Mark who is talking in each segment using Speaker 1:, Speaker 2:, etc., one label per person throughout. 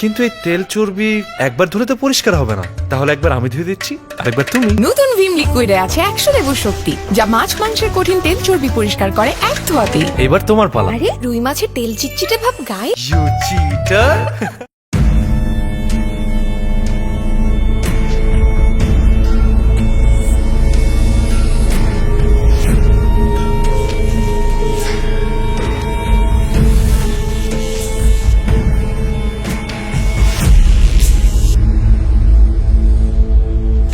Speaker 1: কিন্তু এই তেল চর্বি একবার ধুলে তো পরিষ্কার হবে না, তাহলে একবার আমি ধুয়ে দিচ্ছি আর একবার তুমি।
Speaker 2: নতুন ভিম লিকুইডে আছে 100 লেবুর শক্তি, যা মাছ মাংসের কঠিন তেল চর্বি পরিষ্কার করে এক ধোয়াতেই।
Speaker 1: এবার তোমার পালা।
Speaker 2: আরে রুই মাছের তেল চিটচিটে ভাব গায়ে।
Speaker 1: You cheater.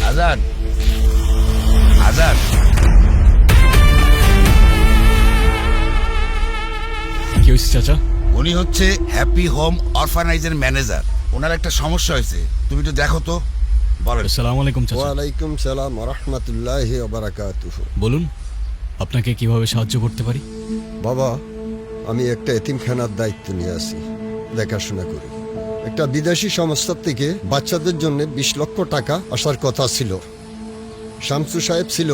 Speaker 3: আজাদ, আজাদ,
Speaker 4: কি হয়েছে চাচা?
Speaker 3: উনি হচ্ছে হ্যাপি হোম অরফানাইজের ম্যানেজার। ওনার একটা সমস্যা হয়েছে, তুমি একটু দেখো তো। বলেন।
Speaker 4: আসসালামু আলাইকুম চাচা।
Speaker 5: ওয়ালাইকুম সালাম ওয়া রাহমাতুল্লাহি ওয়া বারাকাতুহু।
Speaker 4: বলুন, আপনাকে কিভাবে সাহায্য করতে পারি?
Speaker 5: বাবা, আমি একটা এতিমখানার দায়িত্ব নিয়ে আছি, দেখাশোনা করি। একটা বিদেশি সংস্থা থেকে বাচ্চাদের জন্য 20 লক্ষ টাকা আসার কথা ছিল। শামসু সাহেব ছিল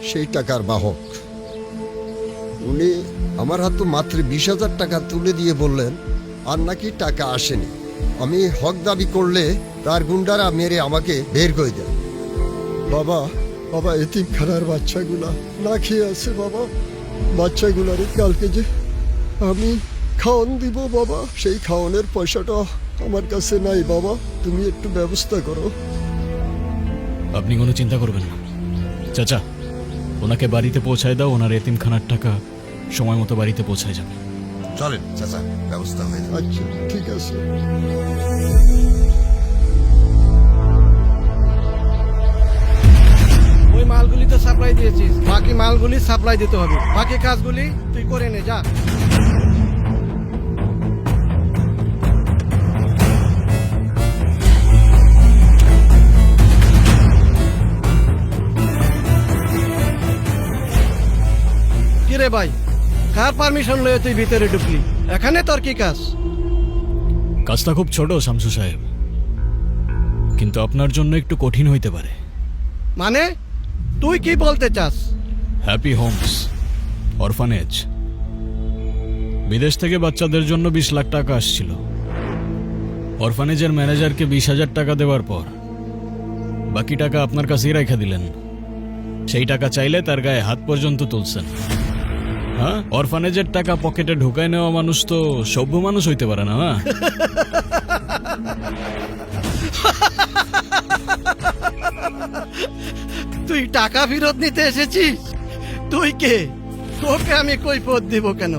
Speaker 5: সেই টাকার বাহক। উনি আমার হাতে মাত্র 20,000 টাকা তুলে দিয়ে বললেন আর নাকি টাকা আসেনি। আমি হক দাবি করলে তার গুন্ডারা মেরে আমাকে বের করে দেন। বাবা, বাবা, এতিমখানার বাচ্চাগুলা না খেয়ে আছে বাবা। বাচ্চাগুলার কালকে যে আমি খাওয়ান দিব বাবা, সেই খাওয়ানোর পয়সাটা আমার কাছে নাই বাবা, তুমি একটু ব্যবস্থা করো।
Speaker 4: আপনি কোনো চিন্তা করবেন না চাচা, ওনাকে বাড়িতে পৌঁছায় দাও, ওনার এতিমখানার টাকা সময় মতো বাড়িতে পৌঁছায় যাবে।
Speaker 3: চলেন চাচা, ব্যবস্থা হয়ে যাবে।
Speaker 5: আচ্ছা, ঠিক আছে।
Speaker 6: ওই মালগুলি তো সাপ্লাই দিয়েছিস, বাকি মালগুলি সাপ্লাই দিতে হবে। বাকি কাজগুলি তুই করে নে, যা। কিরে ভাই, কার পারমিশন লয়ে তুই ভিতরে ঢুকলি? এখানে তোর কি কাজ?
Speaker 4: কাজটা খুব ছোট শামসু সাহেব, কিন্তু আপনার জন্য একটু কঠিন হইতে পারে।
Speaker 6: মানে তুই কি বলতে চাস?
Speaker 4: হ্যাপি হোমস অরফানেজ, বিদেশ থেকে বাচ্চাদের জন্য 20 লাখ টাকা আসছিল। অরফানেজের ম্যানেজারকে 20,000 টাকা দেওয়ার পর বাকি টাকা আপনার কাছেই রেখে দিলেন। সেই টাকা চাইলে তার গায়ে হাত পর্যন্ত তুলছেন। হ্যাঁ, অরফানেজের টাকা পকেটে ঢুকায় নেওয়া মানুষ তো সভ্য মানুষ হইতে পারে না।
Speaker 6: তুই টাকা ফেরত নিতে এসেছিস? তুই কে? তোকে আমি কৈফিয়ত দিব কেন?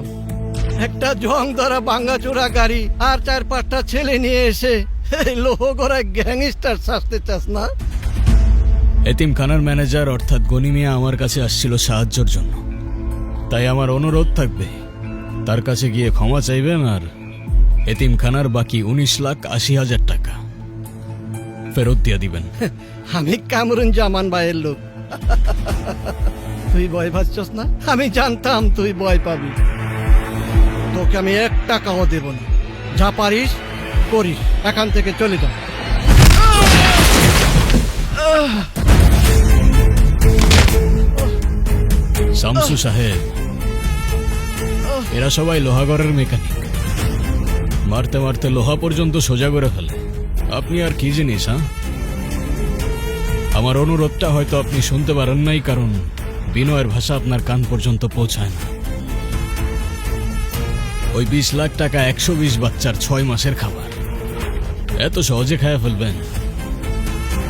Speaker 6: একটা জং ধরা ভাঙাচোরা গাড়ি আর 4-5টা ছেলে নিয়ে এসে এই লোহগড়া গ্যাংস্টার সাজতে চাস না?
Speaker 4: এতিমখানার ম্যানেজার অর্থাৎ গনি মিয়া আমার কাছে আসছিল সাহায্যের জন্য, তাই আমার অনুরোধ থাকবে তার কাছে গিয়ে ক্ষমা চাইবেন আর এতিমখানার বাকি 19,80,000 টাকা ফেরত দিয়ে দিবেন।
Speaker 6: আমি কামরুন জামান ভাইয়ের লোক। তুই ভয় পাচ্ছস না? আমি জানতাম তুই ভয় পাবি। তোকে আমি 1 টাকাও দেব না। যা পারিস করিস, এখান থেকে চলে যা।
Speaker 4: শামসু সাহেব, এরা সবাই লোহাগড়ের মেকানিক, মারতে মারতে লোহা পর্যন্ত সোজা করে ফেলে। আপনি আর কি জিনিস? হ্যাঁ, আমার অনুরোধটা হয়তো আপনি শুনতে পারেন নাই, কারণ বিনয়ের ভাষা আপনার কান পর্যন্ত পৌঁছায় না। ওই 20 লাখ টাকা 120 বাচ্চার 6 মাসের খাবার এত সহজে খায় ফেলবেন?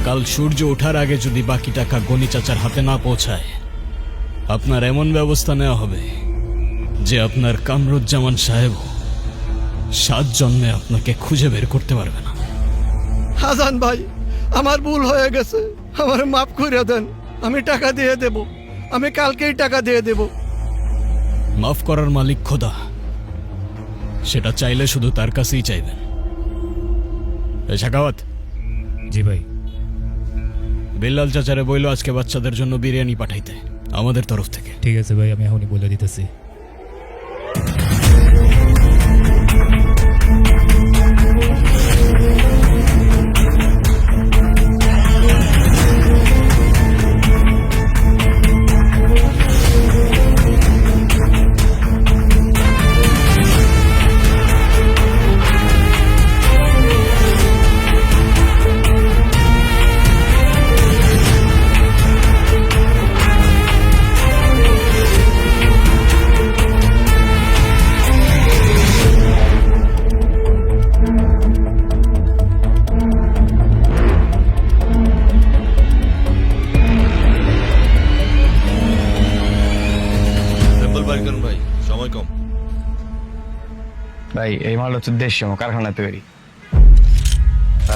Speaker 4: কাল সূর্য ওঠার আগে যদি বাকি টাকা গনি চাচার হাতে না পৌঁছায়, আপনার এমন ব্যবস্থা নেওয়া হবে যে আপনার কামরুজ্জামান সাহেব 7 জন্মে আপনাকে খুঁজে বের করতে পারবে না।
Speaker 6: হাসান ভাই, আমার ভুল হয়ে গেছে, আমার মাফ করে দেন। আমি টাকা দিয়ে দেব, আমি কালকেই টাকা দিয়ে দেব।
Speaker 4: মাফ করার মালিক খোদা, সেটা চাইলে শুধু তার কাছেই চাইবেন। শাকাওয়াত।
Speaker 7: জি ভাই।
Speaker 4: বিল্লাল চাচারে বইল আজকে বাচ্চাদের জন্য বিরিয়ানি পাঠাইতে আমাদের তরফ থেকে।
Speaker 7: ঠিক আছে ভাই, আমি এখনই বলে দিতেছি।
Speaker 8: ভাই এই মাল হচ্ছে দেশীয় কারখানা তৈরি,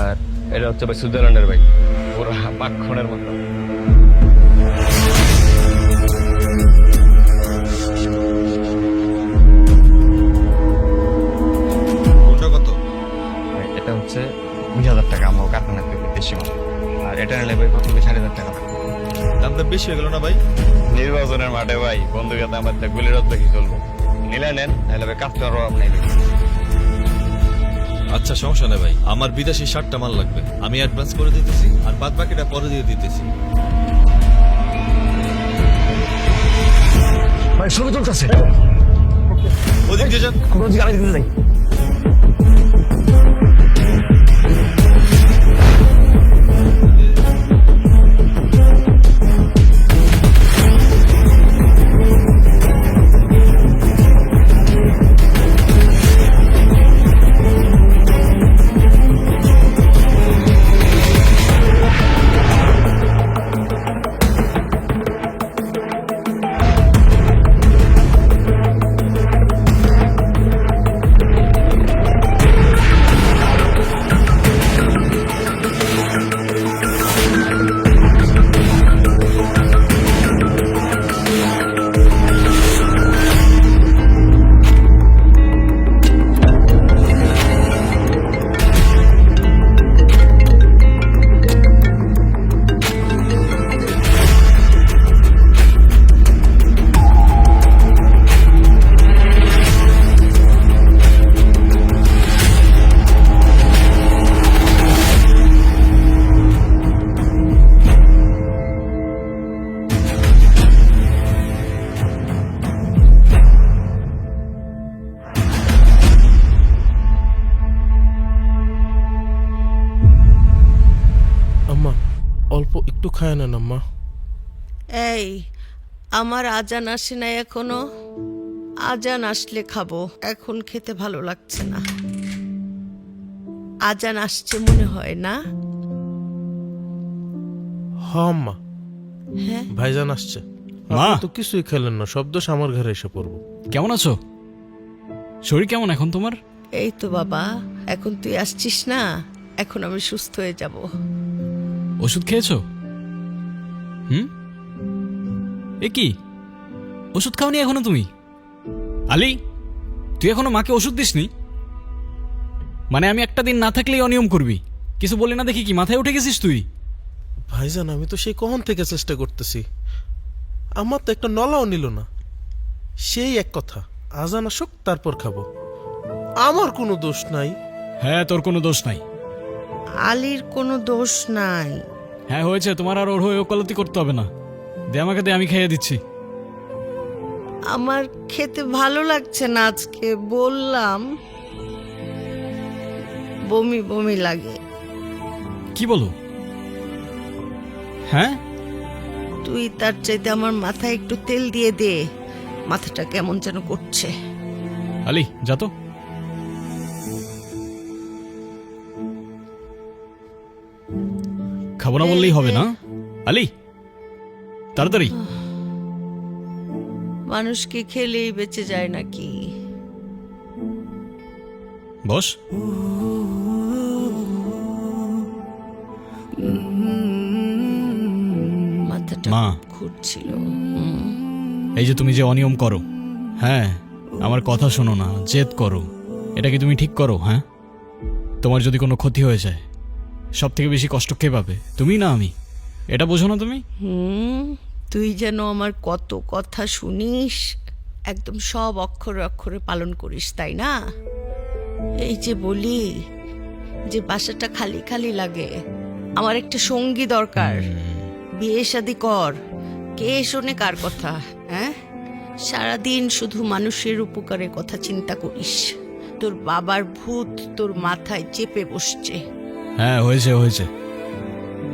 Speaker 8: আর এটা হচ্ছে ভাই সুইজারল্যান্ডের ভাই, পুরো মাখনের মতো।
Speaker 1: কোনটা কত?
Speaker 8: ভাই, এটা হচ্ছে 20,000 টাকা আমার কারখানা তৈরি দেশি মাল, আর এটা নিলে ভাই মাত্র 4,500 টাকা।
Speaker 1: দামটা বেশি হয়ে গেল না ভাই?
Speaker 8: নির্বাচনের মাঠে ভাই বন্ধুকে আমার গুলির রথ দেখি চলবো, নিলে নেন, নাহলে ভাই কাজ করার অভাব নেই।
Speaker 9: আচ্ছা সমস্যা নেই ভাই, আমার বিদেশি 60টা মাল লাগবে, আমি অ্যাডভান্স করে দিতেছি আর বাদ বাকিটা পরে দিয়ে দিতেছি।
Speaker 8: ভাই ছবি তুলতেছে,
Speaker 9: ওদিক দিয়ে যান।
Speaker 8: গাড়ি দিতে যাই।
Speaker 10: আম্মা অল্প একটু খায় না আম্মা।
Speaker 6: এই আমার আজান আসে না এখনো, আজান আসলে খাবো, এখন খেতে ভালো লাগছে না। আজান আসছে মনে হয় না?
Speaker 10: হ আম্মা,
Speaker 6: হ্যাঁ
Speaker 10: ভাইজান আসছে।
Speaker 4: মা!
Speaker 10: আপনি তো কিছুই খেলেন না, সব দোষ আমার ঘরে এসে পড়বো।
Speaker 4: কেমন আছো? শরীর কেমন এখন তোমার?
Speaker 6: এই তো বাবা, এখন তুই আসছিস না, এখন আমি সুস্থ হয়ে যাব।
Speaker 4: ওষুধ খেয়েছো? এ কি ওষুধ খাওনি এখনো তুমি? আলী, তুই এখনো মাকে ওষুধ দিসনি? মানে আমি একটা দিন না থাকলেই অনিয়ম করবি, কিছু বলি না দেখি কি মাথায় উঠে গেছিস তুই?
Speaker 10: ভাইজান আমি তো সেই কখন থেকে চেষ্টা করতেছি, আমার তো একটা নলাও নিল না। সেই এক কথা, আজান আসুক তারপর খাবো, আমার কোনো দোষ নাই।
Speaker 4: হ্যাঁ, তোর কোনো দোষ নাই।
Speaker 6: আলীর কোনো দোষ নাই।
Speaker 4: হ্যাঁ হয়েছে, তোমার আর ওর হয়ে ওকালতি করতে হবে না। দে আমাকে, দে, আমি খাইয়ে দিচ্ছি।
Speaker 6: আমার খেতে ভালো লাগছে না আজকে, বললাম বমি বমি লাগে।
Speaker 4: কি বলো? হ্যাঁ,
Speaker 6: তুই তার চাইতে আমার মাথায় একটু তেল দিয়ে দে, মাথাটা কেমন যেন করছে।
Speaker 4: আলী যা তো। খাবো না বললেই হবে না আলী, তাড়াতাড়ি।
Speaker 6: মানুষ কি খেলেই বেঁচে যায় নাকি?
Speaker 4: বস।
Speaker 6: মাথাটা
Speaker 4: মা।
Speaker 6: ঘুরছিল।
Speaker 4: এই যে তুমি যে অনিয়ম করো, হ্যাঁ, আমার কথা শোনো না, জেদ করো, এটা কি তুমি ঠিক করো? হ্যাঁ, তোমার যদি কোনো ক্ষতি হয়ে যায় সব থেকে বেশি কষ্ট কে পাবে, তুমি না আমি? এটা বোঝো না তুমি?
Speaker 6: তুই যেন আমার কত কথা শুনিস, একদম সব অক্ষরে অক্ষরে পালন করিস, তাই না? এই যে বলি যে বাসাটা খালি খালি লাগে, আমার একটা সঙ্গী দরকার, বিয়ে শাদি কর, কে শোনে কার কথা? হ্যাঁ, সারাদিন শুধু মানুষের উপকারের কথা চিন্তা করিস, তোর বাবার ভূত তোর মাথায় চেপে বসছে।
Speaker 4: হ্যাঁ হয়েছে হয়েছে,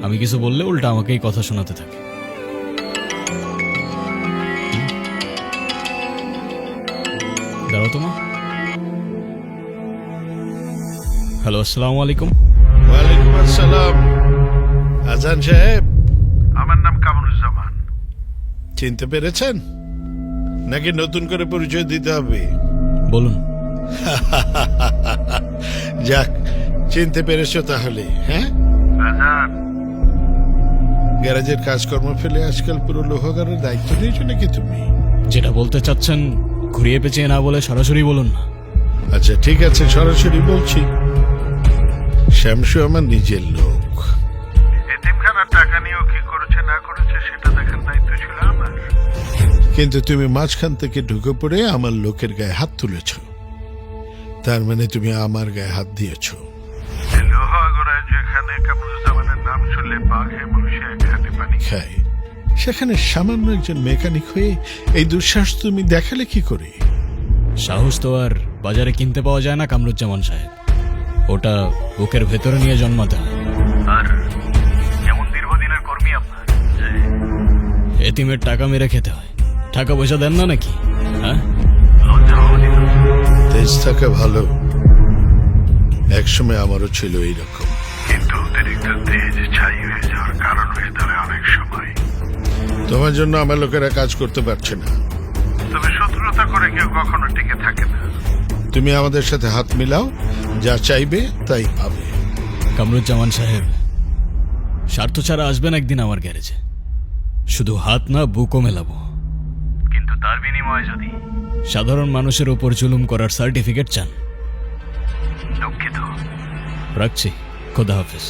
Speaker 4: আমি কিছু বললে উল্টা আমাকেই কথা শোনাতে থাকে। দাঁড়াও তোমা। হ্যালো, আসসালামু আলাইকুম।
Speaker 11: ওয়ালাইকুম আসসালাম। আজান সাহেব, আমার নাম কামরুজ্জামান, চিনতে পেরেছেন নাকি নতুন করে পরিচয় দিতে হবে?
Speaker 4: বলুন।
Speaker 11: যাক, চিনতে পেরেছো তাহলে? হ্যাঁ, গ্যারেজের কাজকর্ম ফেলে আজকাল পুরো লোহাগারের দায়িত্ব নিয়েছো নাকি তুমি?
Speaker 4: যেটা বলতে চাচ্ছেন ঘুরিয়ে পেঁচিয়ে না বলে সরাসরি বলুন না।
Speaker 11: আচ্ছা ঠিক আছে, সরাসরি বলছি। শ্যামসু আমার নিজের লোক। এতিমখানার টাকা নিয়েও কি করেছে না করেছে সেটা দেখার দায়িত্ব ছিল আমার। কিন্তু তুমি মাঝখান থেকে ঢুকে পড়ে আমার লোকের গায়ে হাত তুলেছ। তার মানে তুমি আমার গায়ে হাত দিয়েছ। লোহাগড়ায় যেখানে কামরুজ্জামানের নাম শুনলে বাঘে মানুষে এক হাতে পানি খায়, সেখানে সামান্য একজন মেকানিক হয়ে এই দুঃসাহস তুমি দেখালে কি করে?
Speaker 4: সাহস তো আর বাজারে কিনতে পাওয়া যায় না কামরুজ্জামান সাহেব, ওটা বুকের ভেতরে নিয়ে জন্মাতে হয়।
Speaker 11: আর এমন দীর্ঘদিনের কর্মী আপনার,
Speaker 4: এতিমের টাকা মেরে খেতে হয়, টাকা পয়সা দেন না নাকি? হ্যাঁ,
Speaker 11: তেজ থাকা ভালো, একসময় আমারও ছিল এইরকম, কিন্তু অতিরিক্ত তেজ ছাই হয়ে যাওয়ার কারণ হয়ে দাঁড়ায় অনেক সময়। তোমার জন্য আমার লোকেরা কাজ করতে পারছে না, তবে শত্রুতা করে কেউ কখনো টিকে থাকে না। তুমি আমাদের সাথে হাত মিলাও, যা চাইবে তাই পাবে।
Speaker 4: কামরুজ্জামান সাহেব, স্বার্থ ছাড়া আসবেন একদিন আমার গ্যারেজে, শুধু হাত না বুকও মেলাবো।
Speaker 11: কিন্তু তার বিনিময়ে যদি
Speaker 4: সাধারণ মানুষের উপর জুলুম করার সার্টিফিকেট চান,
Speaker 11: দুঃখিত।
Speaker 4: রাখছি, খোদা হাফেজ।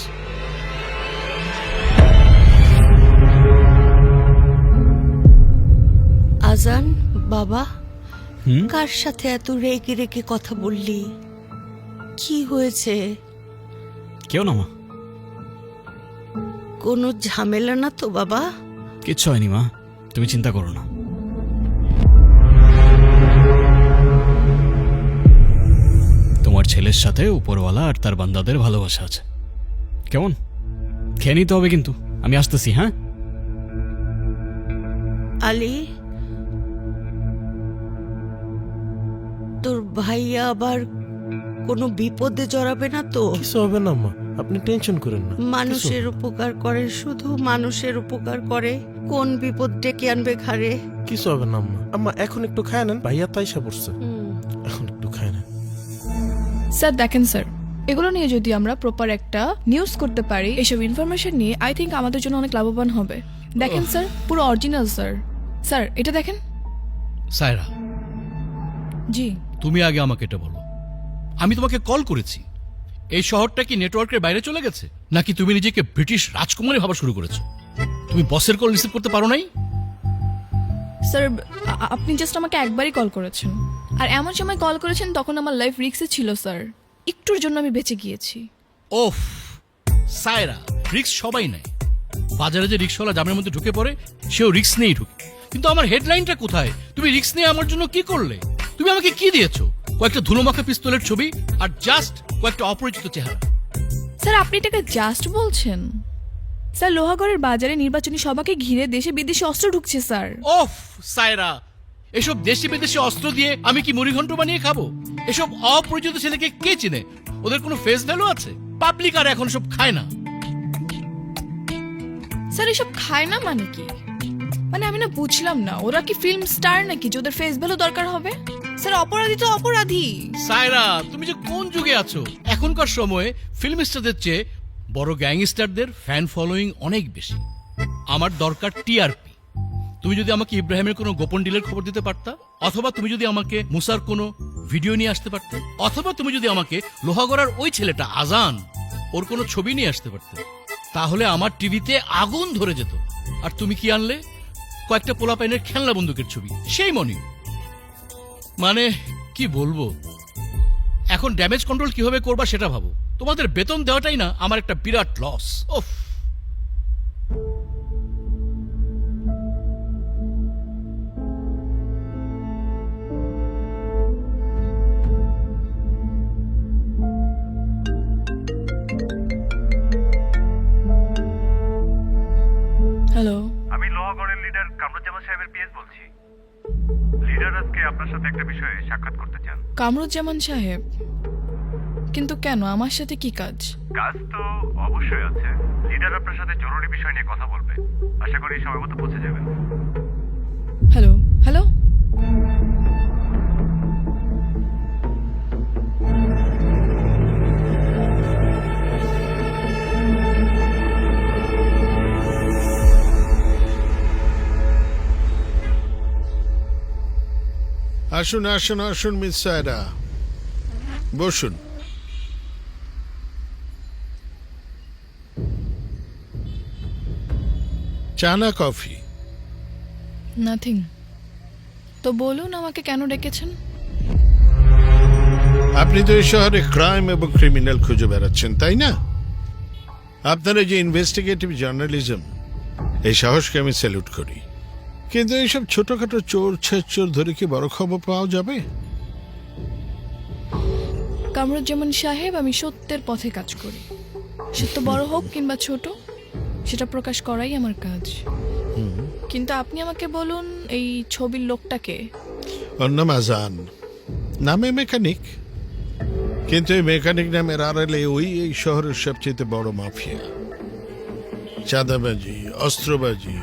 Speaker 12: আজান বাবা,
Speaker 4: হুম?
Speaker 12: কার সাথে এত রেগে রেগে কথা বললি? কি হয়েছে?
Speaker 4: কেউ না মা,
Speaker 12: কোনো ঝামেলা না তো বাবা?
Speaker 4: কিচ্ছু হয়নি মা, তুমি চিন্তা করো না। তোমার ছেলের সাথে উপরওয়ালা আর তার বান্দাদের ভালোবাসা আছে। কেমন? খেয়ে নিতে হবে কিন্তু, আমি আসতেছি। হ্যাঁ
Speaker 12: আলী, তোর ভাইয়া আবার কোনো বিপদে জড়াবে না তো?
Speaker 10: কিছু হবে না মা, আপনি টেনশন করেন না।
Speaker 12: মানুষের উপকার করে, শুধু মানুষের উপকার করে, কোন বিপদ ডেকে আনবে ঘাড়ে?
Speaker 10: কিছু হবে না আম্মা। আম্মা এখন একটু খায় নেন, ভাইয়া তাইসা পড়ছে, এখন একটু খায় নেন।
Speaker 2: স্যার দেখেন স্যার, এগুলো নিয়ে যদি আমরা প্রপার একটা নিউজ করতে পারি, এসব ইনফরমেশন নিয়ে আই থিঙ্ক আমাদের জন্য অনেক লাভবান হবে। দেখেন স্যার, পুরো অরিজিনাল স্যার। স্যার এটা দেখেন।
Speaker 6: সায়রা,
Speaker 2: জি
Speaker 6: তুমি আগে আমাকে এটা বলো, আমি তোমাকে কল করেছি, এই শহরটা কি নেটওয়ার্কের বাইরে চলে গেছে, নাকি তুমি নিজেকে ব্রিটিশ রাজকুমারী ভাবা শুরু করেছো? তুমি বসের কল রিসিভ করতে পারো নাই?
Speaker 2: স্যার, আপনি জাস্ট আমাকে একবারই কল করেছেন, আর এমন সময় কল করেছেন তখন আমার লাইফ রিস্কে ছিল স্যার, একটুর জন্য আমি বেঁচে গিয়েছি।
Speaker 6: ওফ সায়রা, রিস্ক সবাই নেয়। বাজারে যে রিক্সাওয়ালা জামের মধ্যে ঢুকে পড়ে, সেও রিস্ক নিয়েই ঢুকে। কিন্তু আমার হেডলাইনটা কোথায়? তুমি রিস্ক নিয়ে আমার জন্য কি করলে? তুমি আমাকে কি দিয়েছো? কয়েকটা ধুলোমাখা পিস্তলের ছবি আর জাস্ট কয়েকটা অপরিচিত চেহারা।
Speaker 2: স্যার আপনি এটাকে জাস্ট বলছেন? স্যার লোহাগড়ের বাজারে নির্বাচনী সভাকে ঘিরে দেশে বিদেশি অস্ত্র ঢুকছে স্যার।
Speaker 6: ওফ সায়রা, এসব দেশি বিদেশি অস্ত্র দিয়ে আমি কি মুড়িঘণ্ট বানিয়ে খাবো? এসব অপরিচিত ছেলেকে কে চিনে? ওদের কোনো ফেস ভ্যালু আছে? পাবলিক আর এখন সব খায় না।
Speaker 2: স্যার এসব খায় না মানে কি? মানে আমি না বুঝলাম না, ওরা কি ফিল্ম স্টার নাকি যে ওদের ফেস ভ্যালু দরকার হবে? স্যার অপরাধী তো অপরাধী।
Speaker 6: সায়রা, তুমি যে কোন যুগে আছো? এখনকার সময়ে ফিল্ম স্টারদের চেয়ে বড় গ্যাংস্টারদের ফ্যান ফলোয়িং অনেক বেশি। আমার দরকার টিআরপি। তুমি যদি আমাকে ইব্রাহিমের কোনো গোপন ডিলের খবর দিতে পারতা, অথবা তুমি যদি আমাকে মুসার কোনো ভিডিও নিয়ে আসতে পারতে, অথবা তুমি যদি আমাকে লোহাগড়ার ওই ছেলেটা আজান, ওর কোনো ছবি নিয়ে আসতে পারতে, তাহলে আমার টিভিতে আগুন ধরে যেত। আর তুমি কি আনলে? কয়েকটা পোলাপাইনের খেলনা বন্দুকের ছবি, সেই মনি। মানে কি বলবো, এখন ড্যামেজ কন্ট্রোল কিভাবে করবা সেটা ভাবো। তোমাদের বেতন দেওয়াটাই না আমার একটা বিরাট লস। ওফ।
Speaker 2: হ্যালো,
Speaker 13: আমি লোহাগড়ের লিডার কামরুজ্জামান সাহেবের পিএস বলছি। লিডার আজকে আপনার সাথে একটা বিষয়ে সাক্ষাৎ করতে চান।
Speaker 2: কামরুজ্জামান সাহেব? কিন্তু কেন, আমার সাথে কি কাজ?
Speaker 13: কাজ তো অবশ্যই আছে। লিডার আপনার সাথে জরুরি বিষয় নিয়ে কথা বলবে, আশা করি সময় মতো পৌঁছে যাবেন।
Speaker 2: হ্যালো হ্যালো,
Speaker 11: আসুন আসুন আসুন মিস সায়রা, বসুন। চা না কফি?
Speaker 2: নাথিং। তো বলুন আমাকে কেন ডেকেছেন?
Speaker 11: আপনি তো এই শহরে ক্রাইম এবং ক্রিমিনাল খুঁজে বেড়াচ্ছেন, তাই না? আপনার এই যে ইনভেস্টিগেটিভ জার্নালিজম, এই সাহসকে আমি স্যালুট করি। কিন্তু এইসব ছোটখাটো চোর ছেচোর ধরে কি বড় খবর পাওয়া যাবে?
Speaker 2: কামরুজ্জামান সাহেব, আমি সত্যের পথে কাজ করি। সত্য বড় হোক কিংবা ছোট, সেটা প্রকাশ করাই আমার কাজ। কিন্তু আপনি আমাকে বলুন, এই ছবির লোকটাকে?
Speaker 11: ওর নাম আজান, নামে মেকানিক, কিন্তু এই মেকানিক নামের আড়ালে ওই এই শহরের সবচেয়ে বড় মাফিয়া। চাঁদাবাজি, অস্ত্রবাজি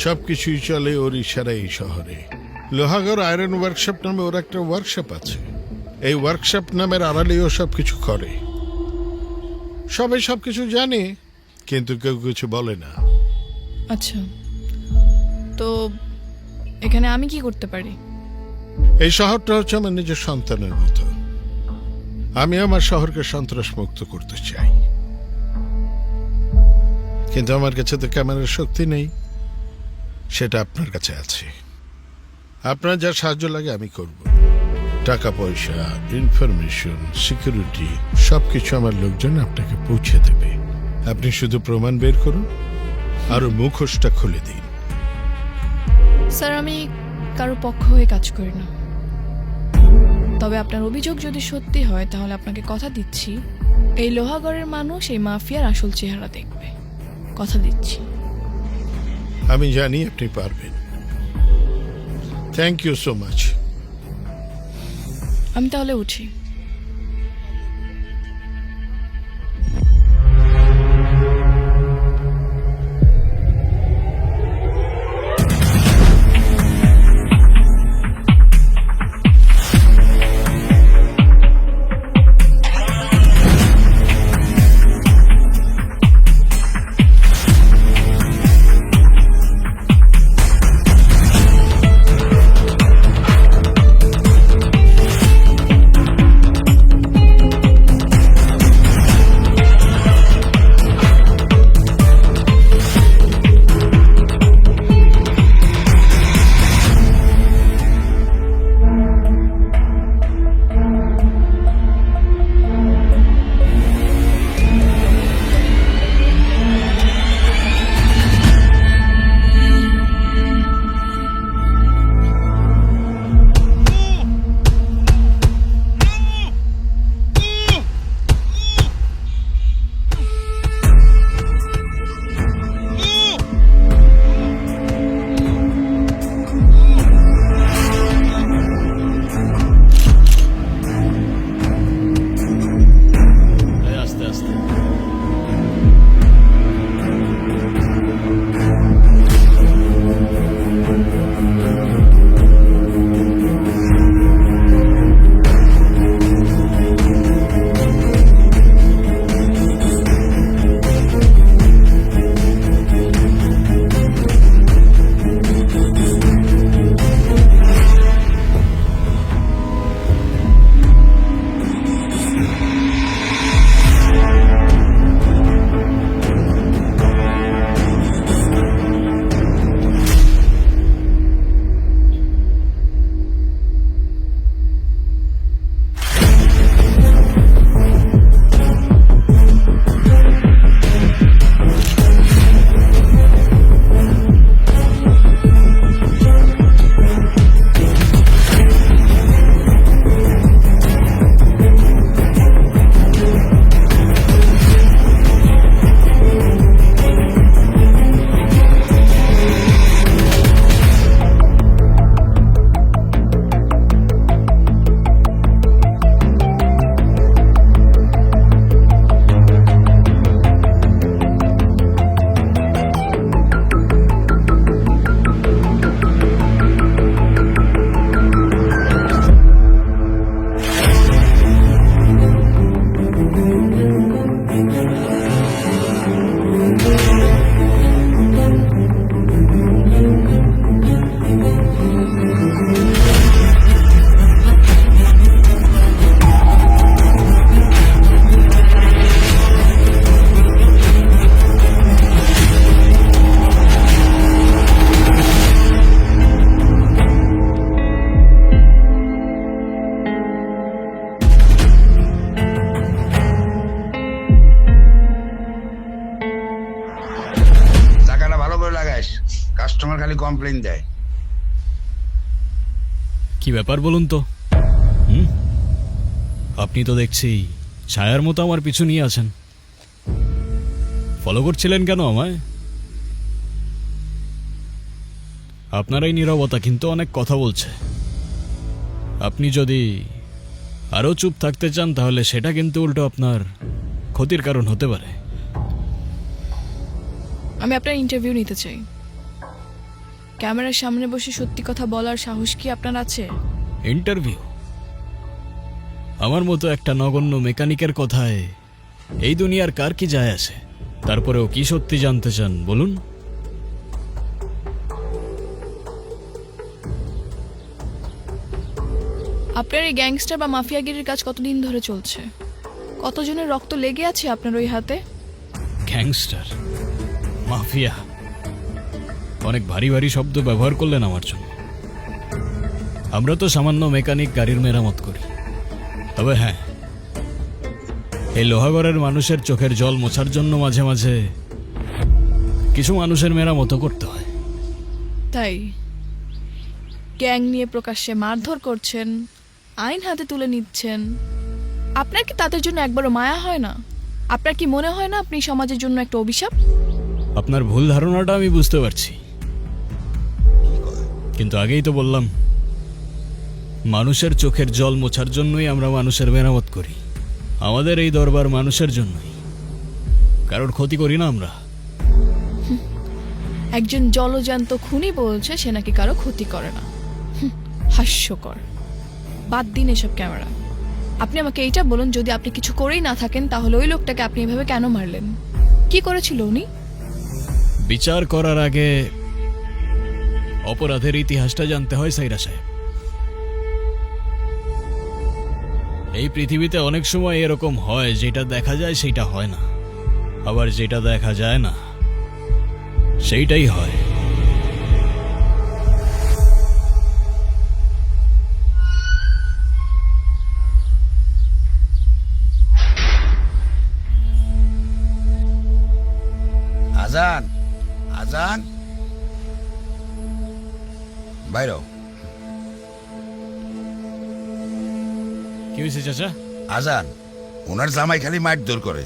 Speaker 11: সবকিছুই চলে ওর ইশারায় এই শহরে। লোহাগড় আয়রন ওয়ার্কশপ নামে ওর একটা ওয়ার্কশপ আছে। এই ওয়ার্কশপ নামের আড়ালে ও সবকিছু করে। সবাই সবকিছু জানে, কিন্তু কেউ কিছু বলে না।
Speaker 2: আচ্ছা, তো এখানে আমি কি করতে পারি?
Speaker 11: এই শহরটা হচ্ছে আমার নিজের সন্তানের মতো। আমি আমার শহরকে সন্ত্রাস মুক্ত করতে চাই, কিন্তু আমার কাছে তো ক্যামেরার শক্তি নেই। সেটা আপনার কাছে আছে। আপনার যা সাহায্য লাগে আমি করব। টাকা পয়সা, ইনফরমেশন, সিকিউরিটি সবকিছু আমার লোকজন আপনাকে পৌঁছে দেবে। আপনি শুধু প্রমাণ বের করুন আর মুখোশটা খুলে দিন।
Speaker 2: স্যার, আমি কারো পক্ষ হয়ে কাজ করি না। তবে আপনার অভিযোগ যদি সত্যি হয়, তাহলে আপনাকে কথা দিচ্ছি, এই লোহাগড়ের মানুষ এই মাফিয়ার আসল চেহারা দেখবে। কথা দিচ্ছি।
Speaker 11: আমি জানি আপনি পারবেন। Thank you so much.
Speaker 2: আমি তাহলে উঠি।
Speaker 3: কাস্টমার খালি কমপ্লেইন দেয়।
Speaker 4: কি ব্যাপার বলুন তো? আপনি তো দেখছি ছায়ার মতো আমার পিছু নিয়ে আছেন। ফলো করছিলেন কেন আমায়? আপনার এই নীরবতা কিন্তু অনেক কথা বলছে। আপনি যদি আরো চুপ থাকতে চান তাহলে সেটা কিন্তু উল্টো আপনার ক্ষতির কারণ হতে পারে।
Speaker 2: আমি আপনার ইন্টারভিউ নিতে চাই। ক্যামেরার সামনে বসে সত্যি কথা বলার সাহস কি আপনার আছে?
Speaker 4: ইন্টারভিউ? আমার মতো একটা নগণ্য মেকানিকের কথায় এই দুনিয়ার কার কি যায় আসে? তারপরেও কি সত্যি জানতে চান বলুন?
Speaker 2: আপনার এই গ্যাংস্টার বা মাফিয়াগিরির কাজ কতদিন ধরে চলছে? কতজনের রক্ত লেগে আছে আপনার ওই হাতে?
Speaker 4: গ্যাংস্টার, মাফিয়া, অনেক ভারী ভারী শব্দ ব্যবহার করলেন আমার জন্য। আমরা তো সামান্য মেকানিক, গাড়ির মেরামত করি। তবে হ্যাঁ, এই লোহাগড়ের মানুষের চোখের জল মোছার জন্য মাঝে মাঝে কিছু মানুষের মেরামতো করতে হয়।
Speaker 2: তাই গ্যাং নিয়ে প্রকাশ্যে মারধর করছেন, আইন হাতে তুলে নিচ্ছেন। আপনার কি তাদের জন্য একবারও মায়া হয় না? আপনার কি মনে হয় না আপনি সমাজের জন্য একটা অভিশাপ?
Speaker 4: আপনার ভুল ধারণাটা আমি বুঝতে পারছি, কিন্তু আগেই তো বললাম মানুষের চোখের জল মোছার জন্যই আমরা মানুষের মেরামত করি। আমাদের এই দরবার মানুষের জন্যই, কারোর ক্ষতি করি না আমরা।
Speaker 2: একজন জলজান্ত খুনি বলছে সে নাকি কারো ক্ষতি করে না। হাস্যকর। বাদ দিন এসব ক্যামেরা। আপনি আমাকে এইটা বলুন, যদি আপনি কিছু করেই না থাকেন তাহলে ওই লোকটাকে আপনি এভাবে কেন মারলেন? কি করেছিল উনি?
Speaker 4: বিচার করার আগে অপরাধের ইতিহাসটা জানতে হয় সাইরা সাহেব। এই পৃথিবীতে অনেক সময় এরকম হয়, যেটা দেখা যায় সেটা হয় না, আবার যেটা দেখা যায় না সেইটাই হয়।
Speaker 3: আজান, আজান, বাইরো।
Speaker 4: কি হয়েছে চাচা?
Speaker 3: আজান, ওনার জামাই খালি মারধর করে,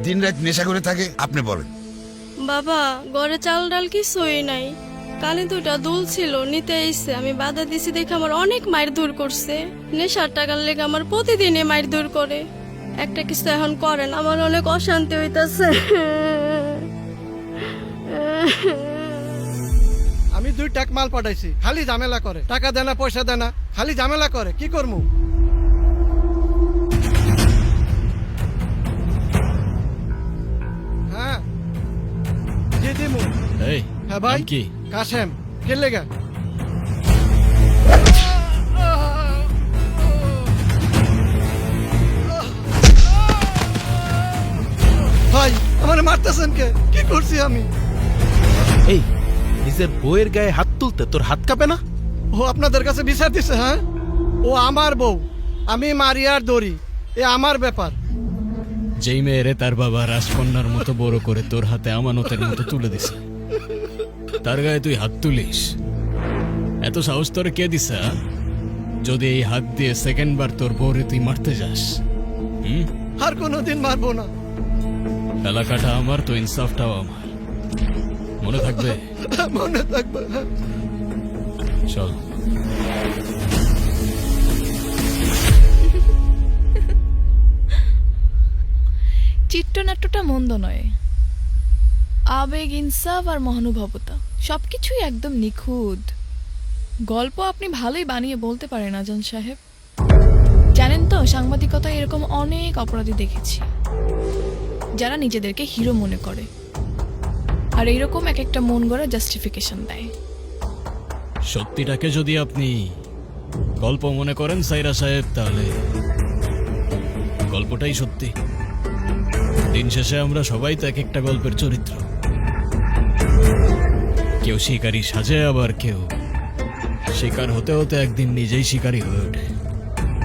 Speaker 3: দিন রাত নেশা করে থাকে। আপনি বলেন।
Speaker 12: বাবা, ঘরে চাল ডাল কিছুই নাই। কানে দুটা দুল ছিল, নিতে এসে আমি বাধা দিছি দেখে আমার অনেক মারধর করছে। নেশার টাকার লেগে আমার প্রতিদিনই মারধর করে। একটা কিছু এখন করেন, আমার অনেক অশান্তি হইতাছে।
Speaker 6: আমি 2 টাক মাল পাঠাইছি, খালি ঝামেলা করে। টাকা দেনা, পয়সা দেনা, খালি ঝামেলা করে। কি করবো? হ্যাঁ, জি দিমু।
Speaker 4: এই
Speaker 6: হ্যাঁ ভাই।
Speaker 4: নাম কি?
Speaker 6: কাশেম। কে লেগা? ভাই, আমার মারতেছেন কে? কি করছি আমি?
Speaker 10: এই নিজের বউয়ের গায়ে হাত তুলতে তোর হাত কাঁপে না?
Speaker 6: ও আপনাদের কাছে বিচার দিছে? হ্যাঁ, ও আমার বউ, আমি মারিয়ার দড়ি, এ আমার ব্যাপার।
Speaker 4: যেই মেয়েরে তার বাবা রাজকন্যার মতো বড় করে তোর হাতে আমানতের মতো তুলে দিছে, তার গায়ে তুই হাত তুলিস? এত সাহস তোর কে দিছে? যদি এই হাত দিয়ে সেকেন্ড বার তোর বউরে তুই মারতে যাস,
Speaker 6: আর কোনোদিন মারবো না।
Speaker 4: এলাকাটা আমার তো, ইনসাফটাও আমার। মনে থাকবে?
Speaker 6: মনে থাকবে।
Speaker 4: চল।
Speaker 2: চিত্রনাট্যটা মন্দ নয়। আবেগ, ইনসাফ আর মহানুভবতা সবকিছুই একদম নিখুঁত। গল্প আপনি ভালোই বানিয়ে বলতে পারেন আজান সাহেব। জানেন তো, সাংবাদিকতায় এরকম অনেক অপরাধী দেখেছি যারা নিজেদেরকে হিরো মনে করে, আর এইরকম এক একটা মন গড়া জাস্টিফিকেশন দেয়।
Speaker 4: সত্যিটাকে যদি আপনি গল্প মনে করেন সাইরা সাহেব, তাহলে গল্পটাই সত্যি। দিন শেষে আমরা সবাই তো এক একটা গল্পের চরিত্র। কেউ শিকারী সাজে, আবার কেউ শিকার হতে হতে একদিন নিজেই শিকারী হয়ে ওঠে।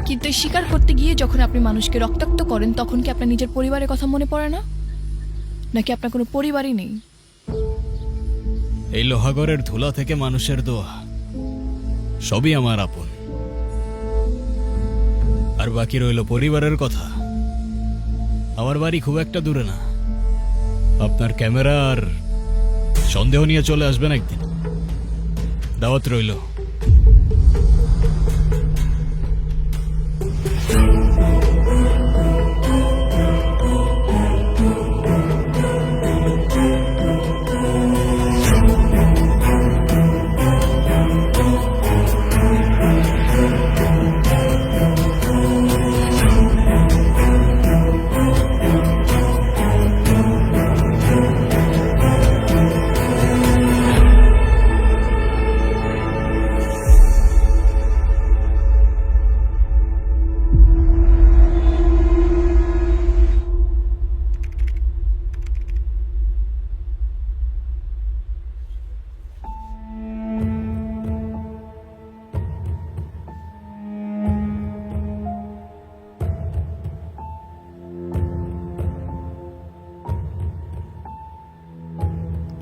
Speaker 2: কিন্তু এই স্বীকার করতে গিয়ে যখন আপনি মানুষকে রক্তাক্ত করেন, তখন কি আপনার নিজের পরিবারের কথা মনে পড়ে না? নাকি আপনার কোনো পরিবারই নেই?
Speaker 4: এই লোহাগড়ের ধুলা থেকে মানুষের দোয়া সবই আমার আপন। আর বাকি রইল পরিবারের কথা। আমার বাড়ি খুব একটা দূরে না। আপনার ক্যামেরা আর সন্দেহ নিয়ে চলে আসবেন একদিন। দাওয়াত রইল।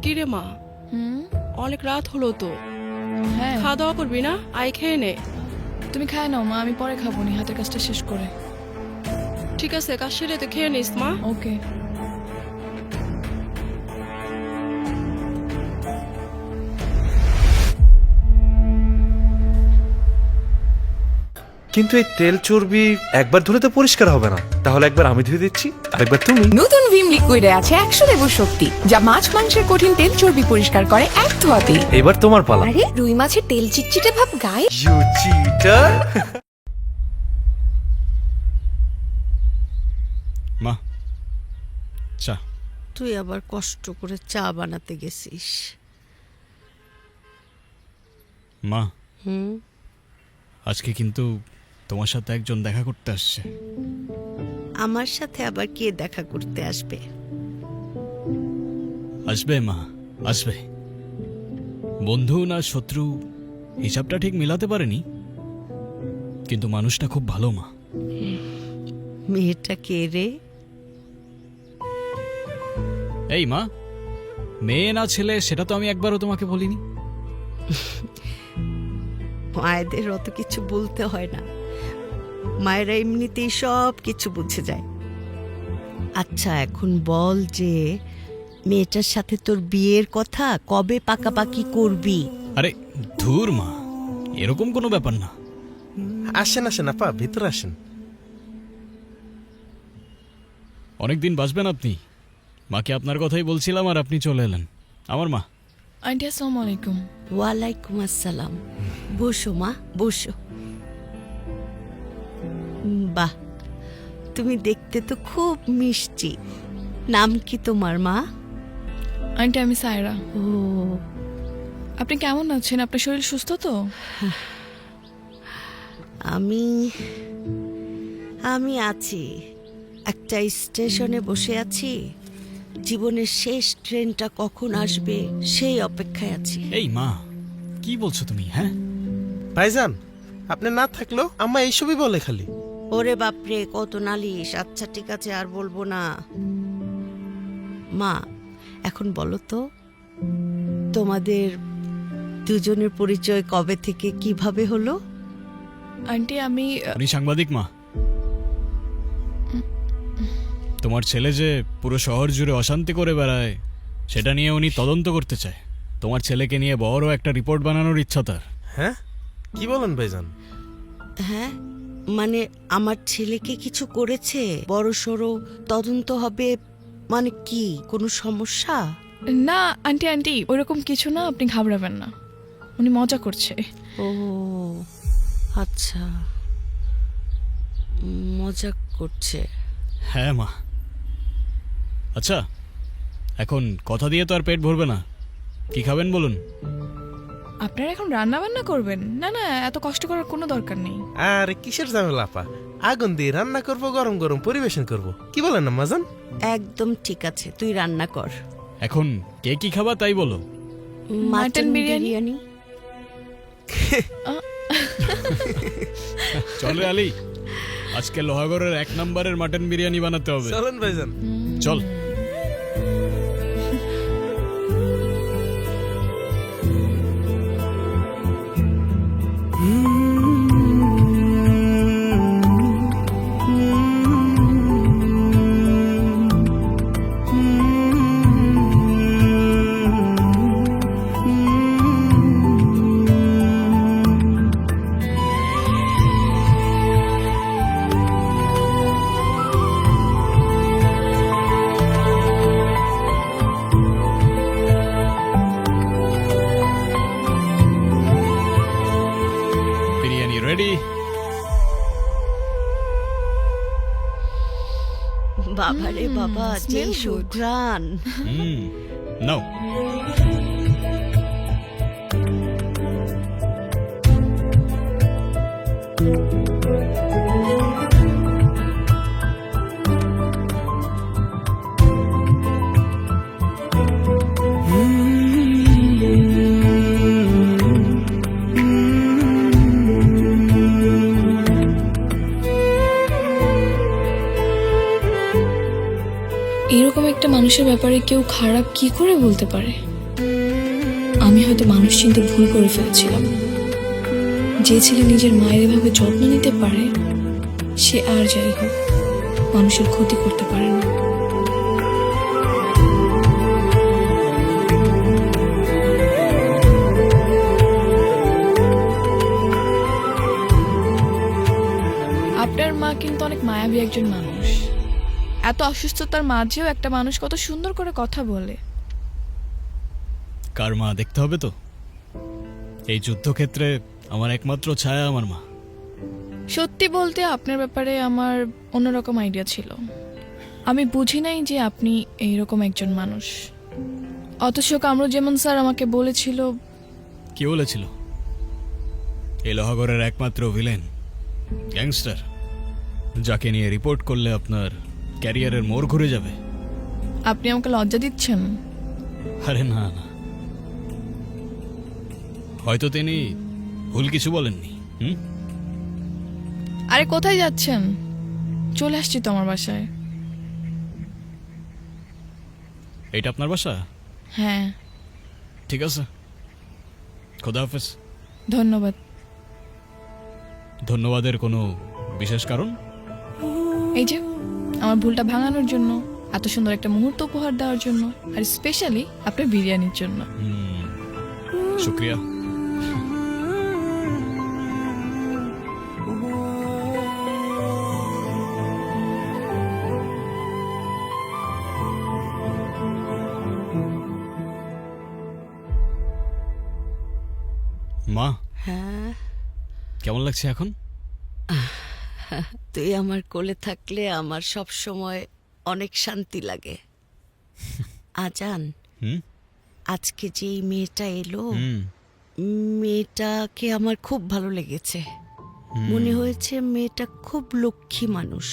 Speaker 12: কিরে মা,
Speaker 2: হুম,
Speaker 12: অনেক রাত হলো তো,
Speaker 2: হ্যাঁ
Speaker 12: খাওয়া দাওয়া করবি না? আয় খেয়ে নে।
Speaker 2: তুমি খায় নাও মা, আমি পরে খাবো নি, হাতের কাজটা শেষ করে।
Speaker 12: ঠিক আছে, কাজ সেরে তো খেয়ে নিস মা।
Speaker 2: ওকে।
Speaker 1: কিন্তু এই তেল চর্বি একবার ধুলে তো পরিষ্কার হবে না, তাহলে একবার আমি ধুয়ে দিচ্ছি, আরেকবার তুমি।
Speaker 14: নতুন ভিম লিকুইডে আছে 100 লেবুর শক্তি, যা মাছ মাংসের কঠিন তেল চর্বি পরিষ্কার করে এক ধোয়াতেই।
Speaker 1: এবার তোমার পালা।
Speaker 14: আরে রুই মাছের তেল চিটচিটে ভাব গায়ে।
Speaker 1: You cheater.
Speaker 4: মা, চা।
Speaker 15: তুই আবার কষ্ট করে চা বানাতে গেছিস?
Speaker 4: মা,
Speaker 15: হুম,
Speaker 4: আজকে কিন্তু তোমার সাথে একজন দেখা করতে আসছে।
Speaker 15: আমার সাথে আবার কে দেখা করতে আসবে?
Speaker 4: আসবে মা, আসবে। বন্ধু না শত্রু হিসাবটা ঠিক মিলাতে পারেনি, কিন্তু মানুষটা খুব ভালো মা।
Speaker 15: মেয়েটা কে রে?
Speaker 4: এই মা, মেয়ে না ছেলে সেটা তো আমি একবারও তোমাকে বলিনি।
Speaker 15: মায়েদের অত কিছু বলতে হয় না, মায়েরা এমনিতেই সব কিছু বুঝে যায়। আচ্ছা এখন বল যে মেয়েটার সাথে তোর বিয়ের কথা কবে পাকাপাকি করবি?
Speaker 4: আরে ধুর মা, এরকম কোনো ব্যাপার না।
Speaker 10: আসেন আসেন আপা, ভিতরে আসেন।
Speaker 4: অনেকদিন বাঁচবেন আপনি। মাকে আপনার কথাই বলছিলাম আর আপনি চলে এলেন। আমার মা।
Speaker 2: আন্টি আসসালামু আলাইকুম।
Speaker 15: ওয়ালাইকুম আসসালাম। বসো মা, বসো। বাহ, তুমি দেখতে তো খুব মিষ্টি। নাম কি তোমার মা?
Speaker 2: আন্টি আমি সায়রা।
Speaker 15: ও,
Speaker 2: আপনি কেমন আছেন? আপনার শরীর সুস্থ তো?
Speaker 15: আমি আছি। একটা স্টেশনে বসে আছি, জীবনের শেষ ট্রেনটা কখন আসবে সেই অপেক্ষায় আছি।
Speaker 4: এই মা, কি বলছো তুমি? হ্যাঁ
Speaker 10: ভাইজান, আপনি না থাকলেও আম্মা এইসবই বলে খালি।
Speaker 15: ওরে বাপরে, কত নালিশ। আচ্ছা ঠিক আছে, আর বলবো না। মা, এখন বলো তো তোমাদের দুজনের পরিচয় কবে থেকে কিভাবে হলো?
Speaker 2: আন্টি আমি
Speaker 4: উনি সাংবাদিক মা। তোমার ছেলে যে পুরো শহর জুড়ে অশান্তি করে বেড়ায় সেটা নিয়ে উনি তদন্ত করতে চায়। তোমার ছেলেকে নিয়ে বড় একটা রিপোর্ট বানানোর ইচ্ছা তার।
Speaker 10: হ্যাঁ, কি বলেন ভাইজান?
Speaker 15: হ্যাঁ, মানে আমার ছেলেকে কিছু করেছে, বড় সড়ো তদন্ত হবে। মানে কি, কোনো সমস্যা?
Speaker 2: না আন্টি, আন্টি ওইরকম কিছু না, আপনি ঘাবড়াবেন না, উনি মজা করছে।
Speaker 15: ও আচ্ছা, মজা করছে।
Speaker 4: হ্যাঁ মা। আচ্ছা, এখন কথা দিয়ে তো আর পেট ভরবে না। কি খাবেন বলুন?
Speaker 2: আপনারা এখন রান্না বান্না করবেন? না না, এত কষ্ট করার কোনো দরকার নেই।
Speaker 10: আরে কিসের ঝামেলা আপা, আগুন দিয়ে রান্না করব, গরম গরম পরিবেশন করব। কি বলেন আম্মা জান?
Speaker 15: একদম ঠিক আছে, তুই রান্না কর।
Speaker 4: এখন কে কি খাবা তাই বলো।
Speaker 15: মাটন বিরিয়ানি।
Speaker 4: চল রে আলী, আজকে লোহাগড়ের 1 নম্বরের মাটন বিরিয়ানি বানাতে হবে।
Speaker 10: চলেন ভাইজান,
Speaker 4: চল। রেডি।
Speaker 15: বাবা রে বাবা, যে সুঘ্রাণ!
Speaker 4: নাও।
Speaker 2: এরকম একটা মানুষের ব্যাপারে কেউ খারাপ কি করে বলতে পারে? আমি হয়তো মানুষ চিনতে ভুল করে ফেলেছিলাম। যে ছেলে নিজের মায়ের এভাবে যত্ন নিতে পারে, সে আর যাই হোক মানুষের ক্ষতি করতে পারে না। আপনার মা কিন্তু অনেক মায়াবী একজন মানুষ। এত অসুস্থতার মাঝেও একটা মানুষ কত সুন্দর করে কথা বলে।
Speaker 4: কার মা দেখতে হবে তো। এই যুদ্ধক্ষেত্রে আমার একমাত্র ছায়া আমার মা।
Speaker 2: সত্যি বলতে আপনার ব্যাপারে আমার অন্যরকম আইডিয়া ছিল। আমি বুঝি নাই যে আপনি এইরকম একজন মানুষ। অথচ কামরুজ্জামান স্যার আমাকে বলেছিল।
Speaker 4: কি বলেছিল? এই লোহাগড়ের একমাত্র ভিলেন, গ্যাংস্টার, যাকে নিয়ে রিপোর্ট করলে আপনার ক্যারিয়ারের মোড় ঘুরে যাবে।
Speaker 2: আপনি আমাকে লজ্জা দিচ্ছেন।
Speaker 4: আরে না না, হয়তো তিনি ভুল কিছু বলেননি।
Speaker 2: আরে কোথায় যাচ্ছেন? চলে আসছি তো আমার বাসায়।
Speaker 4: এটা আপনার বাসা?
Speaker 2: হ্যাঁ।
Speaker 4: ঠিক আছে, খোদা হাফেজ।
Speaker 2: ধন্যবাদ।
Speaker 4: ধন্যবাদের কোনো বিশেষ কারণ?
Speaker 2: এই যে আমার ভুলটা ভাঙানোর জন্য, এত সুন্দর একটা মুহূর্ত উপহার দেওয়ার জন্য, আর স্পেশালি আপনার বিরিয়ানির জন্য।
Speaker 4: শুক্রিয়া। মা,
Speaker 15: হ্যাঁ
Speaker 4: কেমন লাগছে এখন?
Speaker 15: তুই আমার কোলে থাকলে আমার সব সময় অনেক শান্তি লাগে। আজান, আজকে যে এই মেয়েটা এলো, মেয়েটাকে আমার খুব ভালো লেগেছে। মনে হয়েছে মেয়েটা খুব লক্ষ্মী মানুষ।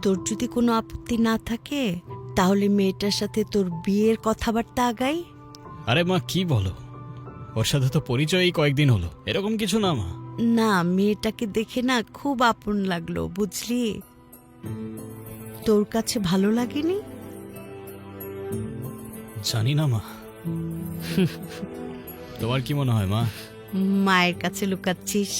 Speaker 15: তোর যদি কোনো আপত্তি না থাকে তাহলে মেয়েটার সাথে তোর বিয়ের কথাবার্তা আগাই।
Speaker 4: আরে মা, কি বলো? ওর সাথে তো পরিচয়ই কয়েকদিন হলো। এরকম কিছু না মা।
Speaker 15: না, মেয়েটাকে দেখে না খুব আপন লাগলো, বুঝলি? তোর কাছে ভালো লাগেনি?
Speaker 4: জানি না মা। তোমার কি মনে হয় মা?
Speaker 15: মায়ের কাছে লুকাচ্ছিস?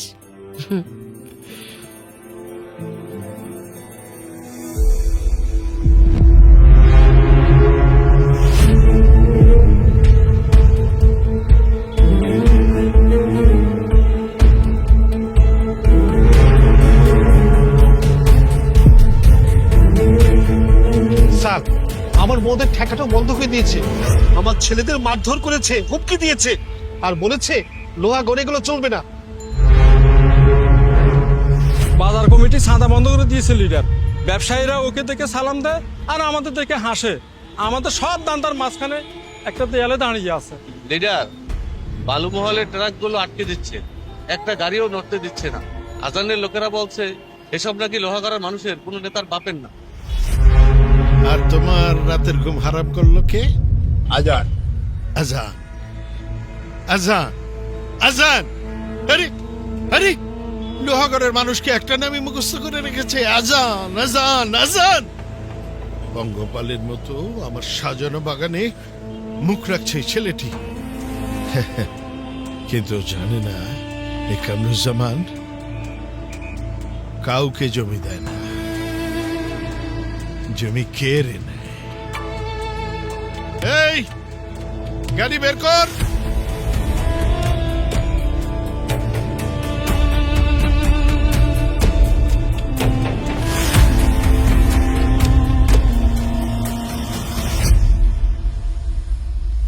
Speaker 10: স্যার, আমার বউদের ঠেকাটাও বন্ধ হয়ে দিয়েছে। আমার ছেলেদের মারধর করেছে, হুমকি দিয়েছে, আর বলেছে লোহা গড়েগুলো চলবে না।
Speaker 16: বাজার কমিটি চাঁদা বন্ধ করে দিয়েছে লিডার। ব্যবসায়ীরা ওকে দেখে সালাম দেয় আর আমাদের দেখে হাসে। আমাদের সব দান্দার মাঝখানে একটা দেয়ালে দাঁড়িয়ে আছে।
Speaker 17: লিডার, বালুমহলের ট্রাকগুলো আটকে দিচ্ছে, একটা গাড়িও নড়তে দিচ্ছে না। আজানের লোকেরা বলছে এসব নাকি লোহাগড়ার মানুষের কোনো নেতার বাপের না।
Speaker 11: আর তোমার রাতের ঘুম হারাম করলো কে? আজান। আজান, আজান, আজান! আরে আরে, লোহাগড়ের মানুষকে একটা নামই মুখস্থ করে রেখেছে, আজান, আজান, আজান। পঙ্গপালের মতো আমার সাজানো বাগানে মুখ রাখছে এই ছেলেটি। কিন্তু জানে না এই কামরুজ্জামান কাউকে জমি দেয় না, জমি কেড়ে নেয়। এই গাড়ি বের কর।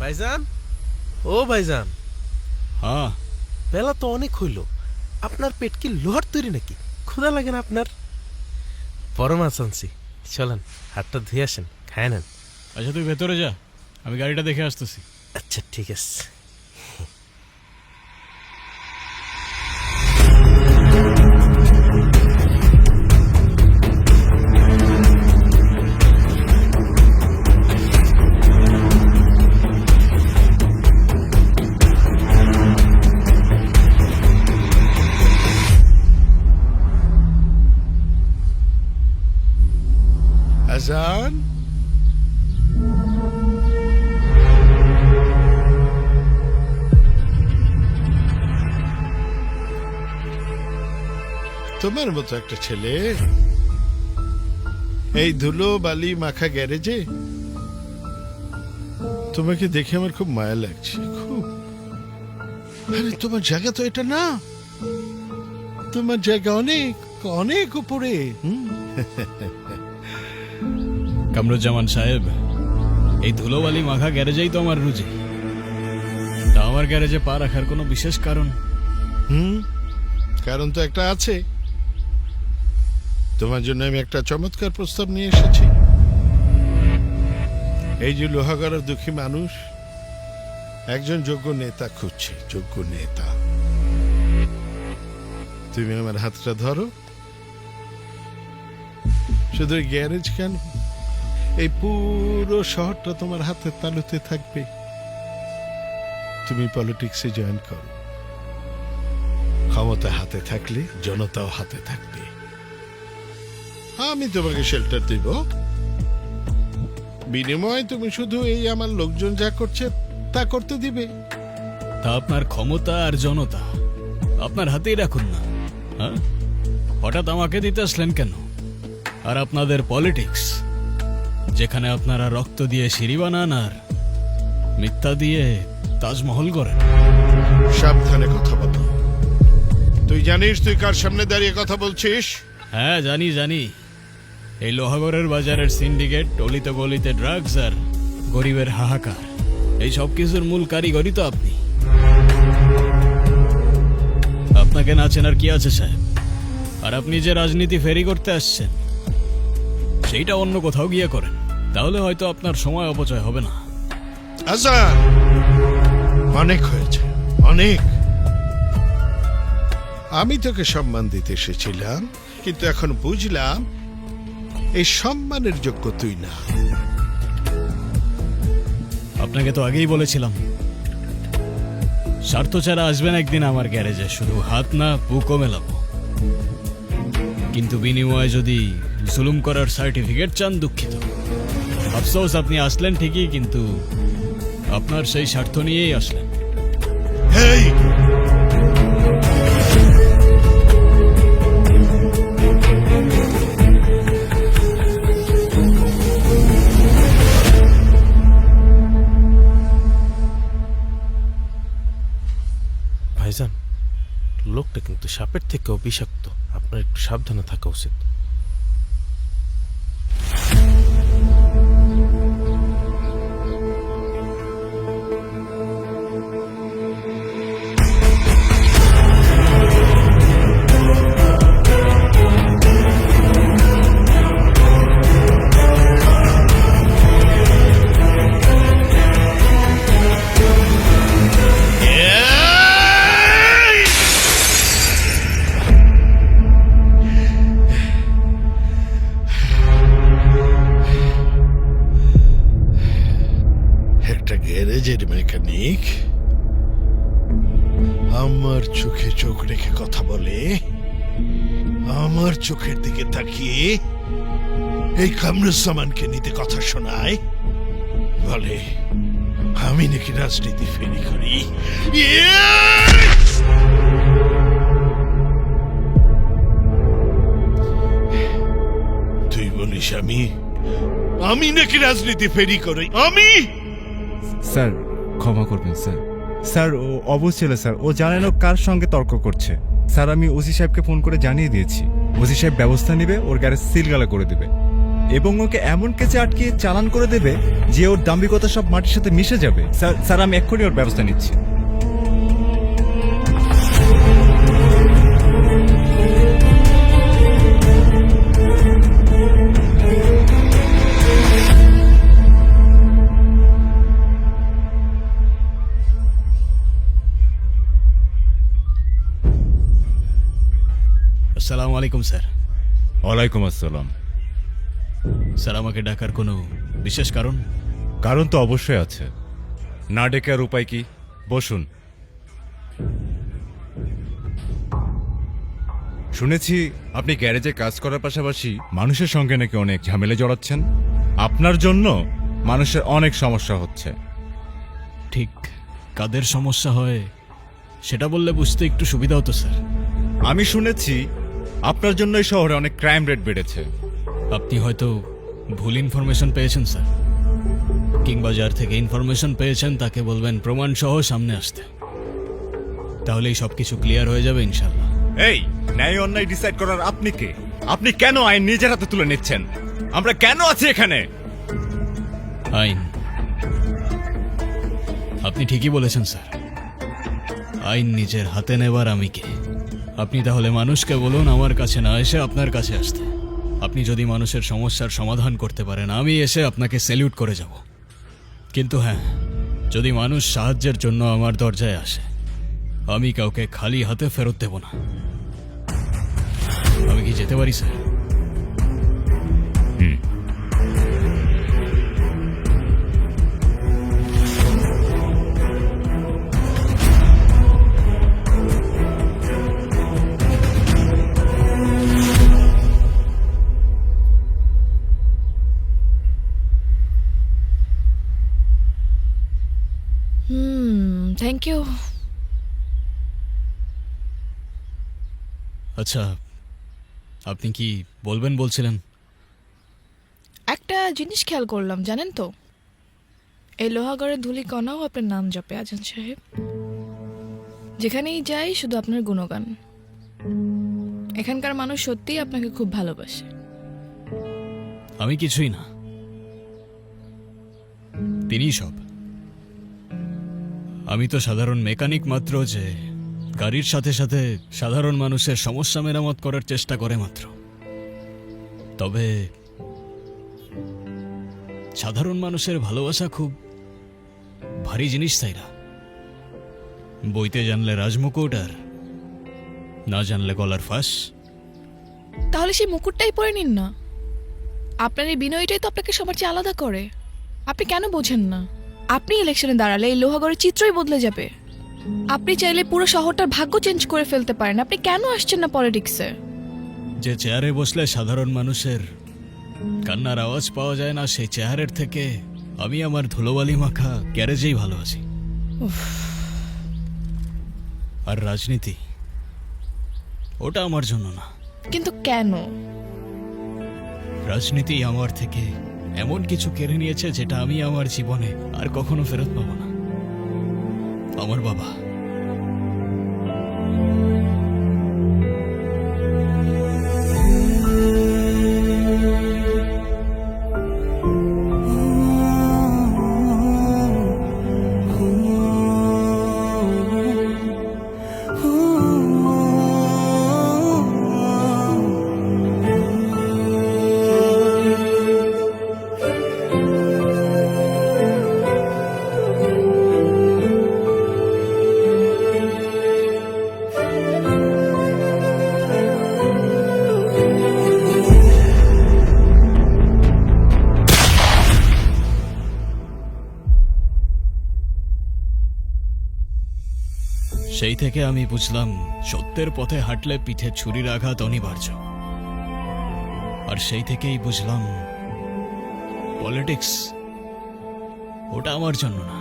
Speaker 10: ভাইজান, ও ভাইজান।
Speaker 4: হ্যাঁ,
Speaker 10: বেলা তো অনেক হইল, আপনার পেট কি লোহার তৈরি নাকি? ক্ষুধা লাগে না আপনার? বড় মাছ আনছি, চলেন হাতটা ধুয়ে আসেন, খায় নেন।
Speaker 4: আচ্ছা তুই ভেতরে যা, আমি গাড়িটা দেখে আসতেছি।
Speaker 10: আচ্ছা ঠিক আছে।
Speaker 11: আজান, তোমার মতো একটা ছেলে এই ধুলো বালি মাখা গ্যারেজে, তোমাকে দেখে আমার খুব মায়া লাগছে, খুব। আরে তোমার জায়গা তো এটা না, তোমার জায়গা অনেক অনেক উপরে।
Speaker 4: কামরুজ্জামান সাহেব, এই ধুলোবালি মাখা গ্যারেজেই তো আমার রুজি। তা আমার গ্যারেজে পা রাখার কোনো বিশেষ কারণ?
Speaker 11: কারণ তো একটা আছে। তোমার জন্য আমি একটা চমৎকার প্রস্তাব নিয়ে এসেছি। এই যে লোহাগড়ার দুঃখী মানুষ একজন যোগ্য নেতা খুঁজছে, যোগ্য নেতা। তুমি আমার হাতটা ধরো, শুধু গ্যারেজ কেন, এই পুরো শহরটা তোমার হাতের তালুতে থাকবে। তুমি পলিটিক্সে জয়েন করো, ক্ষমতা হাতে থাকলে জনতাও হাতে থাকবে। আমি তোমাকে শেল্টার দিব, বিনিময়ে তুমি শুধু এই আমার লোকজন যা করছে তা করতে দিবে।
Speaker 4: তা আপনার ক্ষমতা আর জনতা আপনার হাতেই রাখুন না, হ্যাঁ? হঠাৎ আমাকে দিতে আসলেন কেন? আর আপনাদের পলিটিক্স, যেখানে আপনারা রক্ত দিয়ে সিঁড়ি বানান আর মিথ্যা দিয়ে তাজমহল করেন।
Speaker 11: সাবধানে কথা বলো। তুই জানিস তুই কার সামনে দাঁড়িয়ে কথা বলছিস?
Speaker 4: হ্যাঁ জানি জানি, এই লোহাগড়ের বাজারের সিন্ডিকেট, টলিতে গলিতে ড্রাগস আর গরিবের হাহাকার, এই সব কিছুর মূল কারিগরই তো আপনি। আপনাকে না চেনার কি আছে সাহেব? আর আপনি যে রাজনীতি ফেরি করতে আসছেন সেইটা অন্য কোথাও গিয়ে করেন, তাহলে হয়তো আপনার সময় অপচয় হবে না।
Speaker 11: আচ্ছা, অনেক হয়েছে, অনেক। আমি তোকে সম্মান দিতে এসেছিলাম, কিন্তু এখন বুঝলাম এই সম্মানের যোগ্য তুই না।
Speaker 4: আপনাকে তো আগেই বলেছিলাম, স্বার্থ ছাড়া আসবেন একদিন আমার গ্যারেজে, শুধু হাত না বুকও মেলাবো। কিন্তু বিনিময়ে যদি জুলুম করার সার্টিফিকেট চান, দুঃখিত। আফসোস, আপনি আসলেন ঠিকই, কিন্তু আপনার সেই স্বার্থ নিয়েই আসলেন।
Speaker 10: ভাইজান, লোকটা কিন্তু সাপের থেকেও বিষাক্ত, আপনার একটু সাবধানে থাকা উচিত।
Speaker 11: গ্যারেজের মেকানিক আমার চোখে চোখ রেখে কথা বলে, আমার চোখের দিকে তাকিয়ে এই কামরুজ্জামানকে নিতে কথা শোনায়, বলে আমি নাকি রাজনীতি ফেরি করি। তুই বলিস আমি নাকি রাজনীতি ফেরি করি? আমি
Speaker 18: স্যার ক্ষমা করবেন স্যার। স্যার ও অবুঝ ছিল স্যার, ও জানে না কার সঙ্গে তর্ক করছে। স্যার আমি ওসি সাহেবকে ফোন করে জানিয়ে দিয়েছি, ওসি সাহেব ব্যবস্থা নেবে, ওর গ্যারেজ সিলগালা করে দেবে এবং ওকে এমন কেসে আটকিয়ে চালান করে দেবে যে ওর দাম্ভিকতা সব মাটির সাথে মিশে যাবে। স্যার স্যার আমি এক্ষুনি ওর ব্যবস্থা নিচ্ছি।
Speaker 4: আসসালামু আলাইকুম স্যার।
Speaker 18: ওয়ালাইকুম আসসালাম।
Speaker 4: স্যার, আমাকে ডাকার কোনো বিশেষ কারণ?
Speaker 18: কারণ তো অবশ্যই আছে, না ডেকে আর উপায় কি? বসুন। শুনেছি আপনি গ্যারেজে কাজ করার পাশাপাশি মানুষের সঙ্গে নাকি অনেক ঝামেলা জড়াচ্ছেন। আপনার জন্য মানুষের অনেক সমস্যা হচ্ছে।
Speaker 4: ঠিক কাদের সমস্যা হয় সেটা বললে বুঝতে একটু সুবিধা হতো স্যার।
Speaker 18: আমি শুনেছি আপনার জন্য এই শহরে অনেক ক্রাইম রেট বেড়েছে।
Speaker 4: আপনি হয়তো ভুল ইনফরমেশন পেয়েছেন স্যার, কিংবা যার থেকে ইনফরমেশন পেয়েছেন তাকে বলবেন প্রমাণ সহ সামনে আসতে, তাহলেই সবকিছু ক্লিয়ার হয়ে যাবে ইনশাল্লাহ।
Speaker 18: এই ন্যায় অন্যায় ডিসাইড করার আপনি কে? আপনি কেন আইন নিজের হাতে তুলে নিচ্ছেন? আমরা কেন আছি এখানে?
Speaker 4: আইন, আপনি ঠিকই বলেছেন স্যার। আইন নিজের হাতে নেবার আমি কে? আপনি তাহলে মানুষকে বলুন আমার কাছে না এসে আপনার কাছে আসতে। আপনি যদি মানুষের সমস্যার সমাধান করতে পারেন, আমি এসে আপনাকে স্যালিউট করে যাব। কিন্তু হ্যাঁ, যদি মানুষ সাহায্যের জন্য আমার দরজায় আসে, আমি কাউকে খালি হাতে ফেরত দেব না। আমি কি যেতে পারি স্যার?
Speaker 2: Thank you.
Speaker 4: আচ্ছা, আপনি কি বলবেন বলছিলেন?
Speaker 2: একটা জিনিস খেয়াল করলাম, জানেন তো, এই লোহাগড়ের ধূলিকণাও আপনার নাম জপে আজান সাহেব। যেখানেই যাই শুধু আপনার গুণগান। এখানকার মানুষ সত্যিই আপনাকে খুব ভালোবাসে।
Speaker 4: আমি কিছুই না, তিনিই সব। আমি তো সাধারণ মেকানিক মাত্র, যে গাড়ির সাথে সাথে সাধারণ মানুষের সমস্যা মেরামত করার চেষ্টা করে মাত্র। তবে সাধারণ মানুষের ভালোবাসা খুব ভারী জিনিস, তাই না? বইতে জানলে রাজমুকুট, আর না জানলে গলার ফাঁস।
Speaker 2: তাহলে সেই মুকুটটাই পরে নিন না। আপনার এই বিনয়টাই তো আপনাকে সবার চেয়ে আলাদা করে। আপনি কেন বোঝেন না? আপনি ইলেকশনে দাঁড়ালে এই লোহাগড়ের চিত্রই বদলে যাবে। আপনি চাইলে পুরো শহরটার ভাগ্য চেঞ্জ করে ফেলতে পারেন। আপনি কেন আসছেন না পলিটিক্সে?
Speaker 4: যে চেয়ারে বসলে সাধারণ মানুষের কান্নার আওয়াজ পাওয়া যায় না, সেই চেয়ারের থেকে আমি আমার ধুলোবালি মাখা গ্যারেজেই ভালো আছি। আর রাজনীতি, ওটা আমার জন্য না।
Speaker 2: কিন্তু কেন?
Speaker 4: রাজনীতি আমার থেকে এমন কিছু কেড়ে নিয়েছে যেটা আমি আমার জীবনে আর কখনো ফেরত পাবো না। আমার বাবা, সেই থেকে আমি বুঝলাম সত্যের পথে হাঁটলে পিঠে ছুরির আঘাত অনিবার্য। আর সেই থেকেই বুঝলাম পলিটিক্স, ওটা আমার জন্য না।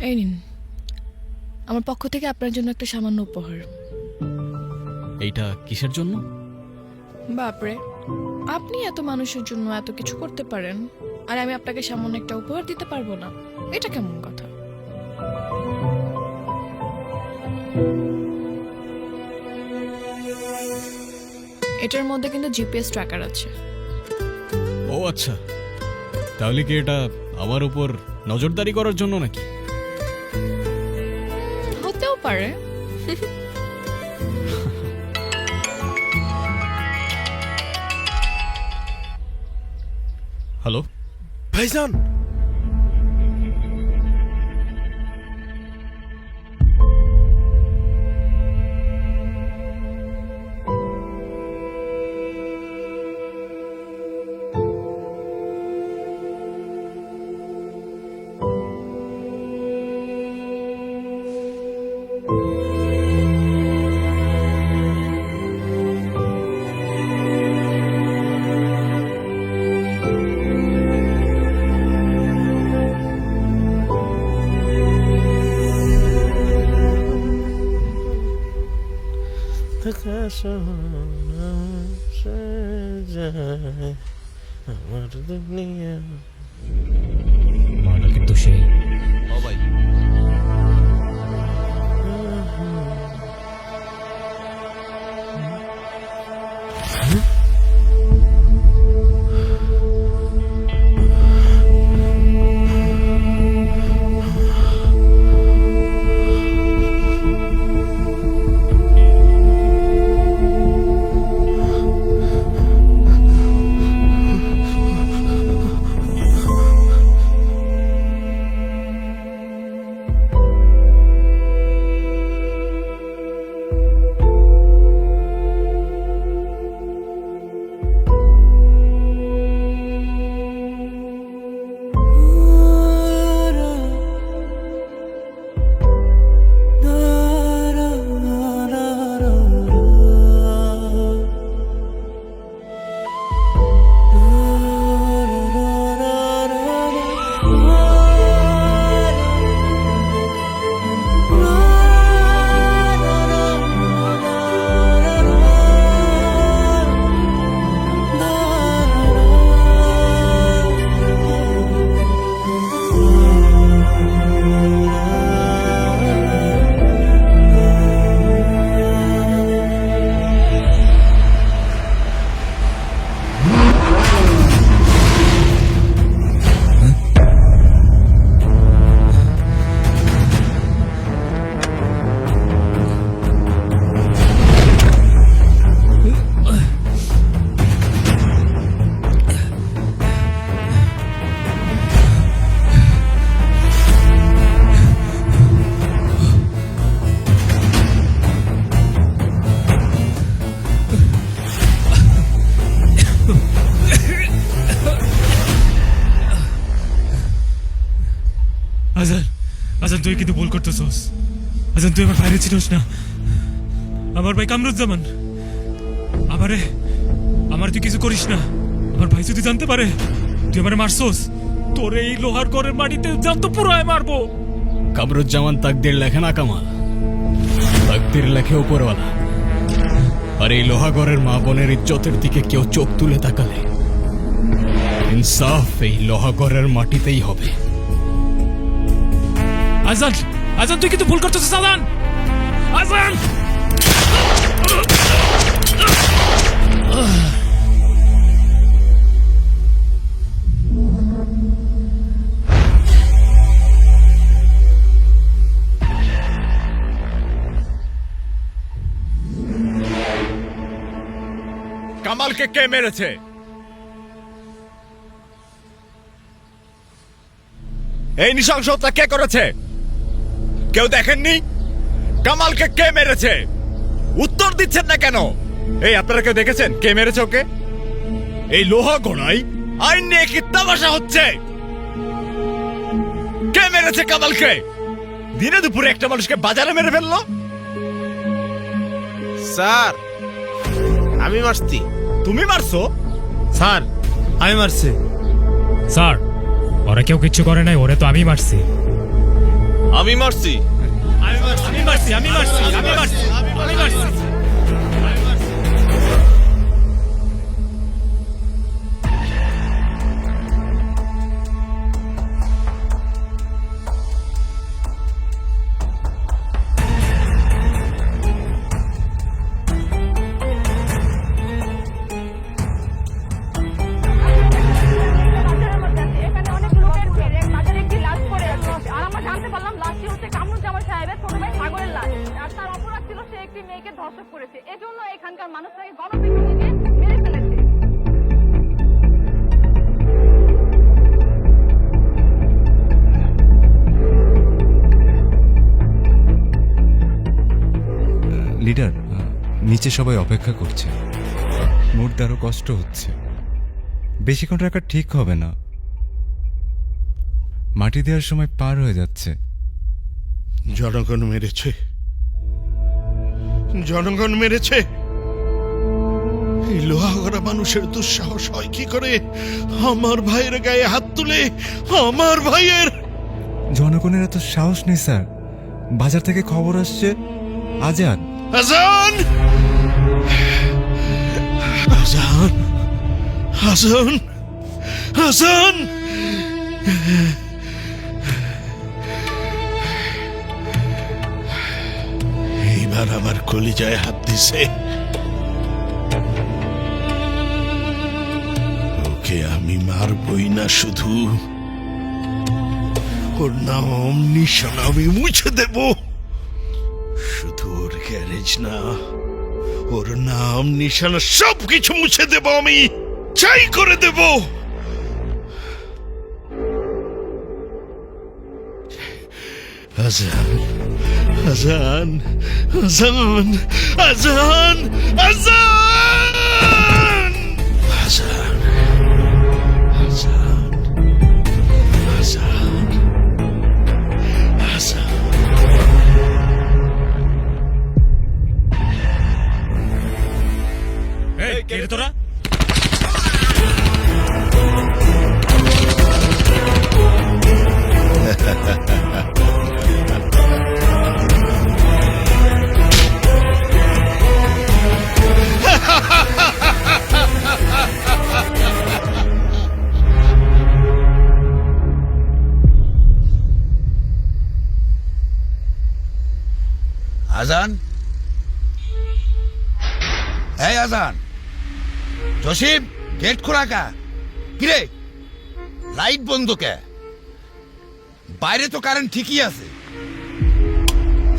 Speaker 2: এই নিন, আমার পক্ষ থেকে আপনার জন্য একটা সামান্য উপহার।
Speaker 4: এইটা কিসের জন্য?
Speaker 2: বাপরে, আপনি এত মানুষের জন্য এত কিছু করতে পারেন, আর আমি আপনাকে সামান্য একটা উপহার দিতে পারবো না? এটা কেমন কথা? এটার মধ্যে কিন্তু জিপিএস ট্র্যাকার আছে।
Speaker 4: ও আচ্ছা, তাহলে কি এটা আমার উপর নজরদারি করার জন্য নাকি?
Speaker 2: হতেও পারে।
Speaker 4: হ্যালো
Speaker 10: ভাইজান, আমার দুনিয়া।
Speaker 7: মাটা কিন্তু সেই
Speaker 9: ও ভাই
Speaker 7: আজান আজান তুই কিন্তু ভুল করতেছস। আজান তুই আমার ভাইরে চিনস না। আমার ভাই কামরুজ্জামান। আমার তুই কিছু করিস না। আমার ভাই যদি জানতে পারে তুই আমারে মারছস, তোর এই লোহার ঘরের মাটিতে জানতো পুরায় মারবো।
Speaker 4: কামরুজ্জামান তাকদির লেখে না কামাল, তাকদির লেখে উপরওয়ালা। আর এই লোহাগড়ের মা বোনের ইজ্জতের দিকে কেউ চোখ তুলে তাকালে ইনসাফ এই লোহাগড়ের মাটিতেই হবে।
Speaker 7: আজান আজান তুই কিন্তু ভুল করতেছিস। আজান আজান
Speaker 18: কামালকে কে মেরেছে? এই নৃশংসতা কে করেছে? কেউ দেখেননি? কামালকে কে মেরেছে? উত্তর দিচ্ছেন না কেন? এই আপনারা কেউ দেখেছেন কে মেরেছে ওকে? এই লোহা গোড়ায় আইন নিয়ে কি তামাশা হচ্ছে? কে মেরেছে কামালকে? দিনে দুপুরে একটা মানুষকে বাজারে মেরে ফেললো।
Speaker 10: স্যার আমি মারছি।
Speaker 18: তুমি মারছো?
Speaker 10: স্যার আমি মারছি।
Speaker 7: স্যার ওরা কেউ কিচ্ছু করে নাই, ওরে তো আমি মারছি।
Speaker 9: আমি মারছি।
Speaker 7: আমি মারছি আমি মারছি আমি মারছি আমি মারছি।
Speaker 18: লিডার, নিচে সবাই অপেক্ষা করছে। মুর্দারও কষ্ট হচ্ছে। বেশিক্ষণ রাখা ঠিক হবে না। মাটি দেওয়ার সময় পার হয়ে যাচ্ছে।
Speaker 11: জনগণ মেরেছে, জনগণ মেরেছে। এই লোহাগড়া মানুষের দুঃসাহস হয় কি করে আমার ভাইয়ের গায়ে হাত তুলে? আমার ভাইয়ের
Speaker 18: জনগণের এত সাহস নেই স্যার। বাজার থেকে খবর আসছে আজান
Speaker 11: আজান আজান আজান হাসান! এইবার আমার কলিজায় হাত দিছে। ওকে আমি মারবই না, শুধু ওর নাম নিশানা আমি মুছে দেব। শুধু ওর গ্যারেজ না, ওর নাম নিশানা সবকিছু মুছে দেব, আমি চাই করে দেব। আজান, আজান, আজান, আজান, আজান, আজান, আজান, আজান, আজান।
Speaker 7: এই কে রে তোরা?
Speaker 3: আজান, এই আজান, জসিম, গেট খোলা কা? কিরে, লাইট বন্ধ কে? বাইরে তো কারেন্ট ঠিকই আছে।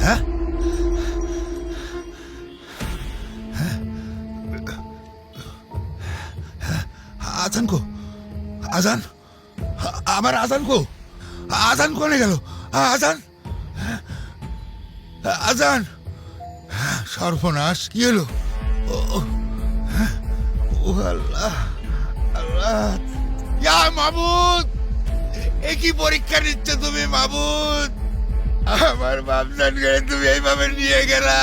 Speaker 3: হ্যাঁ, আজান কো? আজান, আমার আজান কো? আজান কোনে গেল? আজান, আজান, সর্বনাশ, কি হলো? ও আল্লাহ, আল্লাহ, ইয়া মাবুদ, এ কি পরীক্ষা নিচ্ছ তুমি মাবুদ? আমার বাপজান গেলে তুমি এইভাবে নিয়ে গেলা।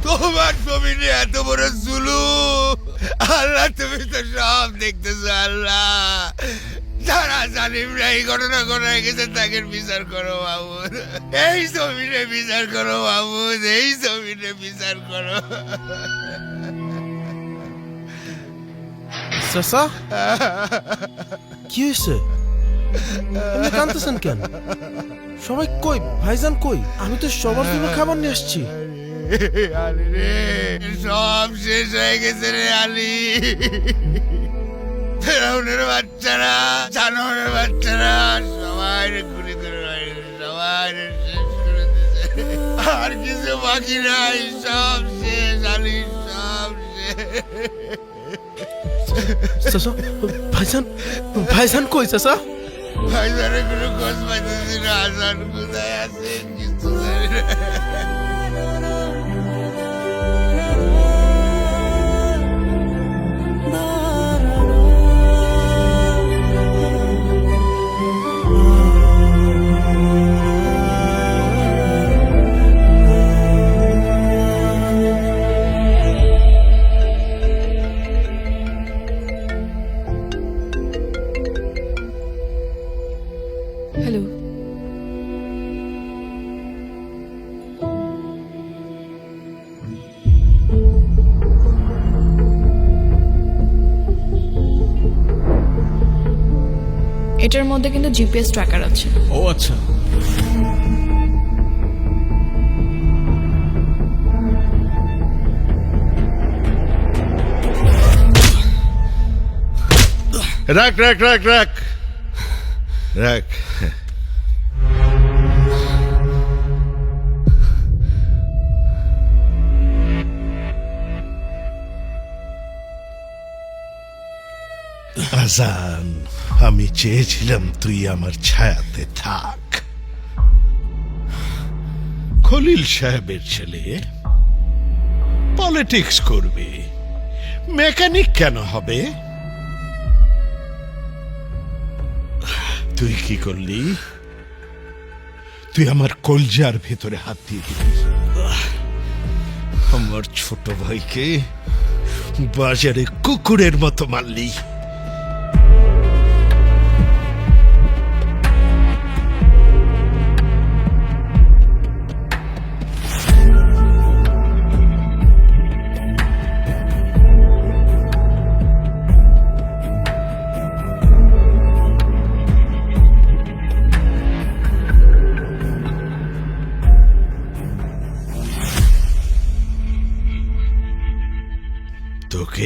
Speaker 3: তোমার জমিনে এত বড় জুলুম, আল্লাহ তুমি তো সব দেখতেছো। আল্লাহ, যারা জালিমরা এই ঘটনা ঘটায় গেছে তাকে বিচার করো মাবুদ, এই জমিনে বিচার করো মাবুদ, এই জমিনে বিচার করো।
Speaker 10: চাচা, কি হয়েছে? আপনি কাঁদতেছেন কেন? সবাই কই? ভাইজান কই? আমি তো সবার জন্য খাবার নিয়ে আসছি।
Speaker 3: আলী রে, সব শেষ হয়ে গেছে রে আলী। ফেরাউনের বাচ্চারা, জানোয়ারের বাচ্চারা সবাই গুলি করে মারিছে, সবাই শেষ করে দিয়েছে। আর কিছু বাকি নাই, সব শেষ আলী, সব শেষ।
Speaker 10: চাচা, ভাইজান, ভাইজান কই চাচা?
Speaker 3: ভাইজানের কোনো খোঁজ পাইতেছি না। আজান কোথায় আছে কিছু জানি না।
Speaker 2: হ্যালো, এটার মধ্যে কিন্তু জিপিএস ট্র্যাকার আছে।
Speaker 4: ও আচ্ছা,
Speaker 11: রাখ রাখ রাখ রাখ রাখ। আজান, আমি চেয়েছিলাম তুই আমার ছায়াতে থাক। খলিল সাহেবের ছেলে পলিটিক্স করবে, মেকানিক কেন হবে? তুই কি করলি? তুই আমার কলজার ভেতরে হাত দিয়ে দিলি। আমার ছোট ভাইকে বাজারে কুকুরের মতো মারলি।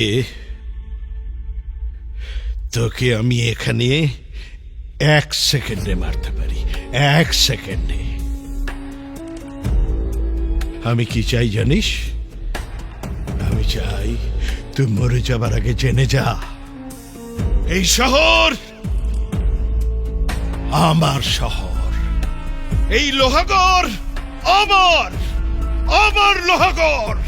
Speaker 11: তোকে তোকে আমি এখানে 1 সেকেন্ডে মারতে পারি, 1 সেকেন্ডে। আমি কি চাই জানিস? আমি চাই তুই মরে যাবার আগে জেনে যা, এই শহর আমার শহর, এই লোহাগড় আমার, আমার লোহাগড়।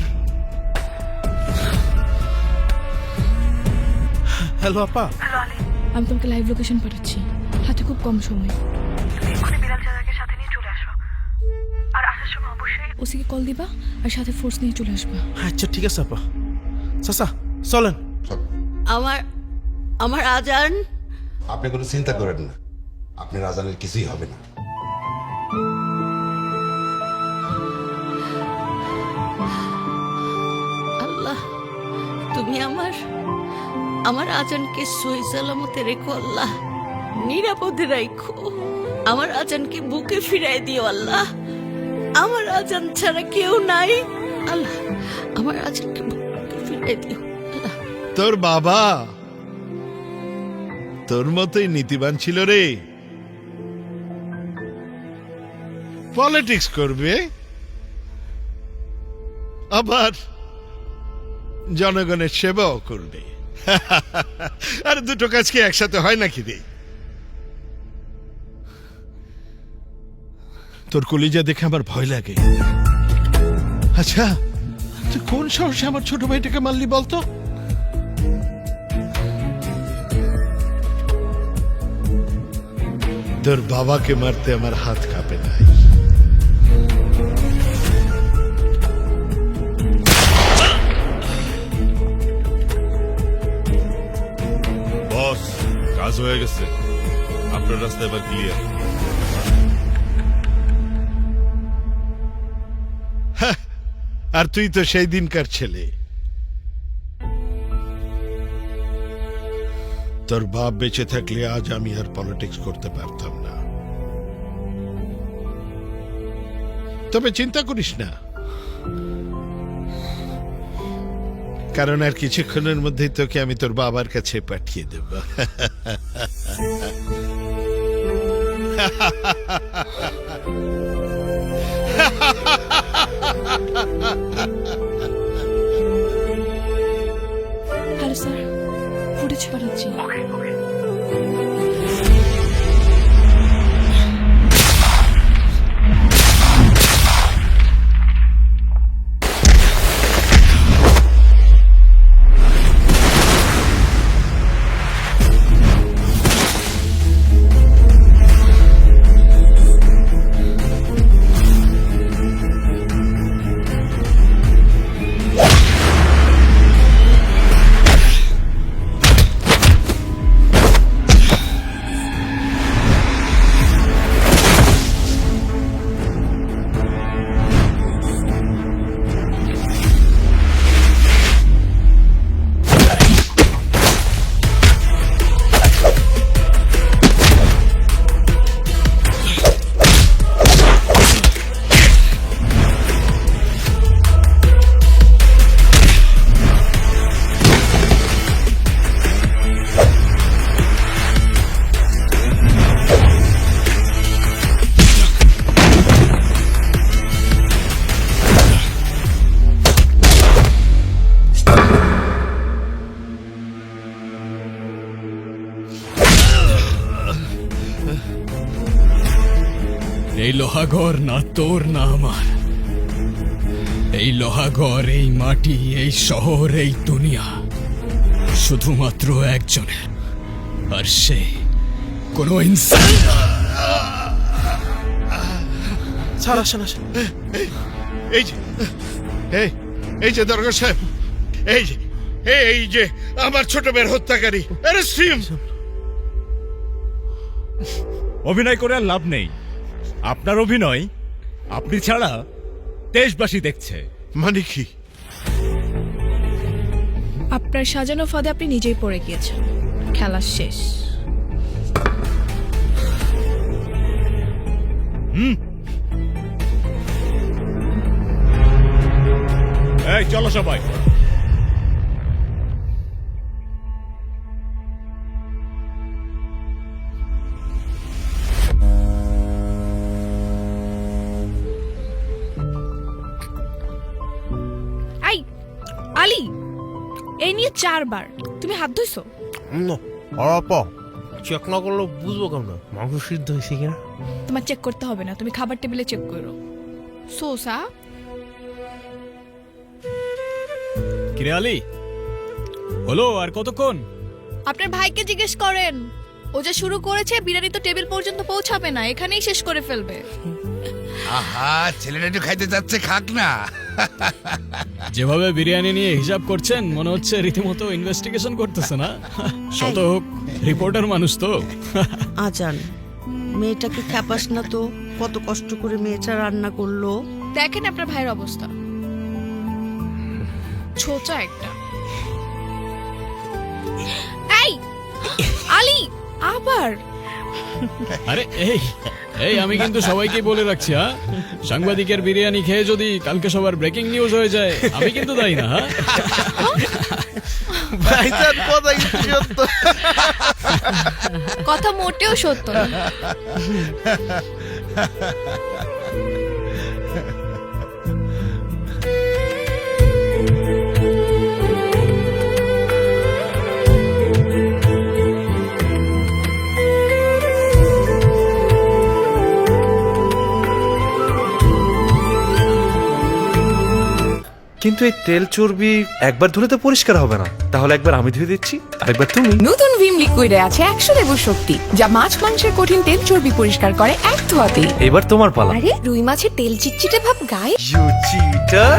Speaker 10: হ্যালো আপা,
Speaker 2: আমি তোমাকে লাইভ লোকেশন পাঠাচ্ছি, হাতে খুব কম সময়। ওসিকে কল দিবা আর সাথে ফোর্স নিয়ে চলে আসবা।
Speaker 10: আচ্ছা ঠিক আছে আপা। চাচা চলেন।
Speaker 15: আমার আমার আজান।
Speaker 3: আপনি কোনো চিন্তা করেন না, আপনার আজানের কিছুই হবে না।
Speaker 15: আল্লাহ, তুমি আমার আমার আজানকে সহি সালামতে রেখো আল্লাহ, নিরাপদে রাখো। আমার আজানকে বুকে ফিরাই দিও আল্লাহ, আমার আজান ছাড়া কেউ নাই আল্লাহ, আমার আজানকে বুকে ফিরাই দিও আল্লাহ।
Speaker 11: তোর বাবা তোর মতোই নীতিবান ছিল রে, পলিটিক্স করবে আবার জনগণের সেবাও করবে। আর দুটো কাজ কি একসাথে হয় নাকি রে? তোর কলিজা দেখে আমার ভয় লাগে। আচ্ছা, তুই কোন সাহসে আমার ছোট ভাইটাকে মারলি বলতো? তোর বাবাকে মারতে আমার হাত কাঁপে নাই।
Speaker 9: বস, কাজ হয়ে গেছে, আপনার রাস্তা এবার ক্লিয়ার।
Speaker 11: আর তুই তো সেই দিনকার ছেলে। তোর বাপ বেঁচে থাকলে আজ আমি আর পলিটিক্স করতে পারতাম না। তবে চিন্তা করিস না, কারণ আর কিছুক্ষণের মধ্যেই তোকে আমি তোর বাবার কাছে পাঠিয়ে দেব।
Speaker 2: হ্যালো স্যার, ফুটেজ পাঠাচ্ছি।
Speaker 4: এই লোহাগড় না তোর না আমার, এই লোহাগড়, এই মাটি, এই শহর, এই দুনিয়া শুধুমাত্র একজনের, আর সে কোনো ইনসান।
Speaker 10: স্যার আসেন আসেন।
Speaker 11: এই যে দরগা সাহেব, এই যে আমার ছোট মেয়ের হত্যাকারী, অ্যারেস্ট হিম।
Speaker 18: অভিনয় করে আর লাভ নেই। আপনার অভিনয় আপনি ছাড়া দেশবাসী দেখছে।
Speaker 11: মানে কি?
Speaker 2: আপনার সাজানো ফাঁদে আপনি নিজেই পড়ে গিয়েছেন, খেলা শেষ।
Speaker 18: এই চলো সবাই।
Speaker 2: এই নিয়ে 4 বার তুমি হাত ধুইছো?
Speaker 10: চেক না করলে বুঝবো কেমন মাংস সিদ্ধ হয়েছে কিনা?
Speaker 2: তোমার চেক করতে হবে না, তুমি খাবার টেবিলে চেক করো। সোসা
Speaker 4: কিরে আলী, হলো আর কতক্ষণ?
Speaker 2: আপনার ভাইকে জিজ্ঞেস করেন, ও যে শুরু করেছে বিরিয়ানি তো টেবিল পর্যন্ত পৌঁছাবে না, এখানেই শেষ করে ফেলবে।
Speaker 3: আহা, ছেলেটা একটু খাইতে চাচ্ছে, খাক না।
Speaker 4: যেভাবে বিরিয়ানি নিয়ে হিসাব করছেন মনে হচ্ছে রীতিমতো ইনভেস্টিগেশন করতেছে না? শত হোক রিপোর্টার মানুষ তো।
Speaker 15: আজান, মেয়েটাকে খ্যাপাস না তো, কত কষ্ট করে মেয়েটা রান্না করলো।
Speaker 2: দেখেন আপনার ভাইয়ের অবস্থা, ছোচা একটা। এই আলী আবার।
Speaker 4: আরে এই এই আমি কিন্তু সবাইকে বলে রাখছি, হ্যাঁ, সাংবাদিকের বিরিয়ানি খেয়ে যদি কালকে সবার ব্রেকিং নিউজ হয়ে যায় আমি কিন্তু দায়ী না। হ্যাঁ,
Speaker 10: ভাইজান কথা কিন্তু সত্য।
Speaker 2: কথা মোটেও সত্য না।
Speaker 1: কিন্তু এই তেল চর্বি একবার ধুলে তো পরিষ্কার হবে না, তাহলে একবার আমি ধুয়ে দিচ্ছি, আরেকবার তুমি।
Speaker 14: নতুন ভিম লিকুইডে আছে 100 লেবুর শক্তি, যা মাছ মাংসের কঠিন তেল চর্বি পরিষ্কার করে এক ধোয়াতেই।
Speaker 1: এবার তোমার পালা।
Speaker 14: আরে রুই মাছের তেল চিটচিটে ভাব গায়ে।
Speaker 1: You cheater.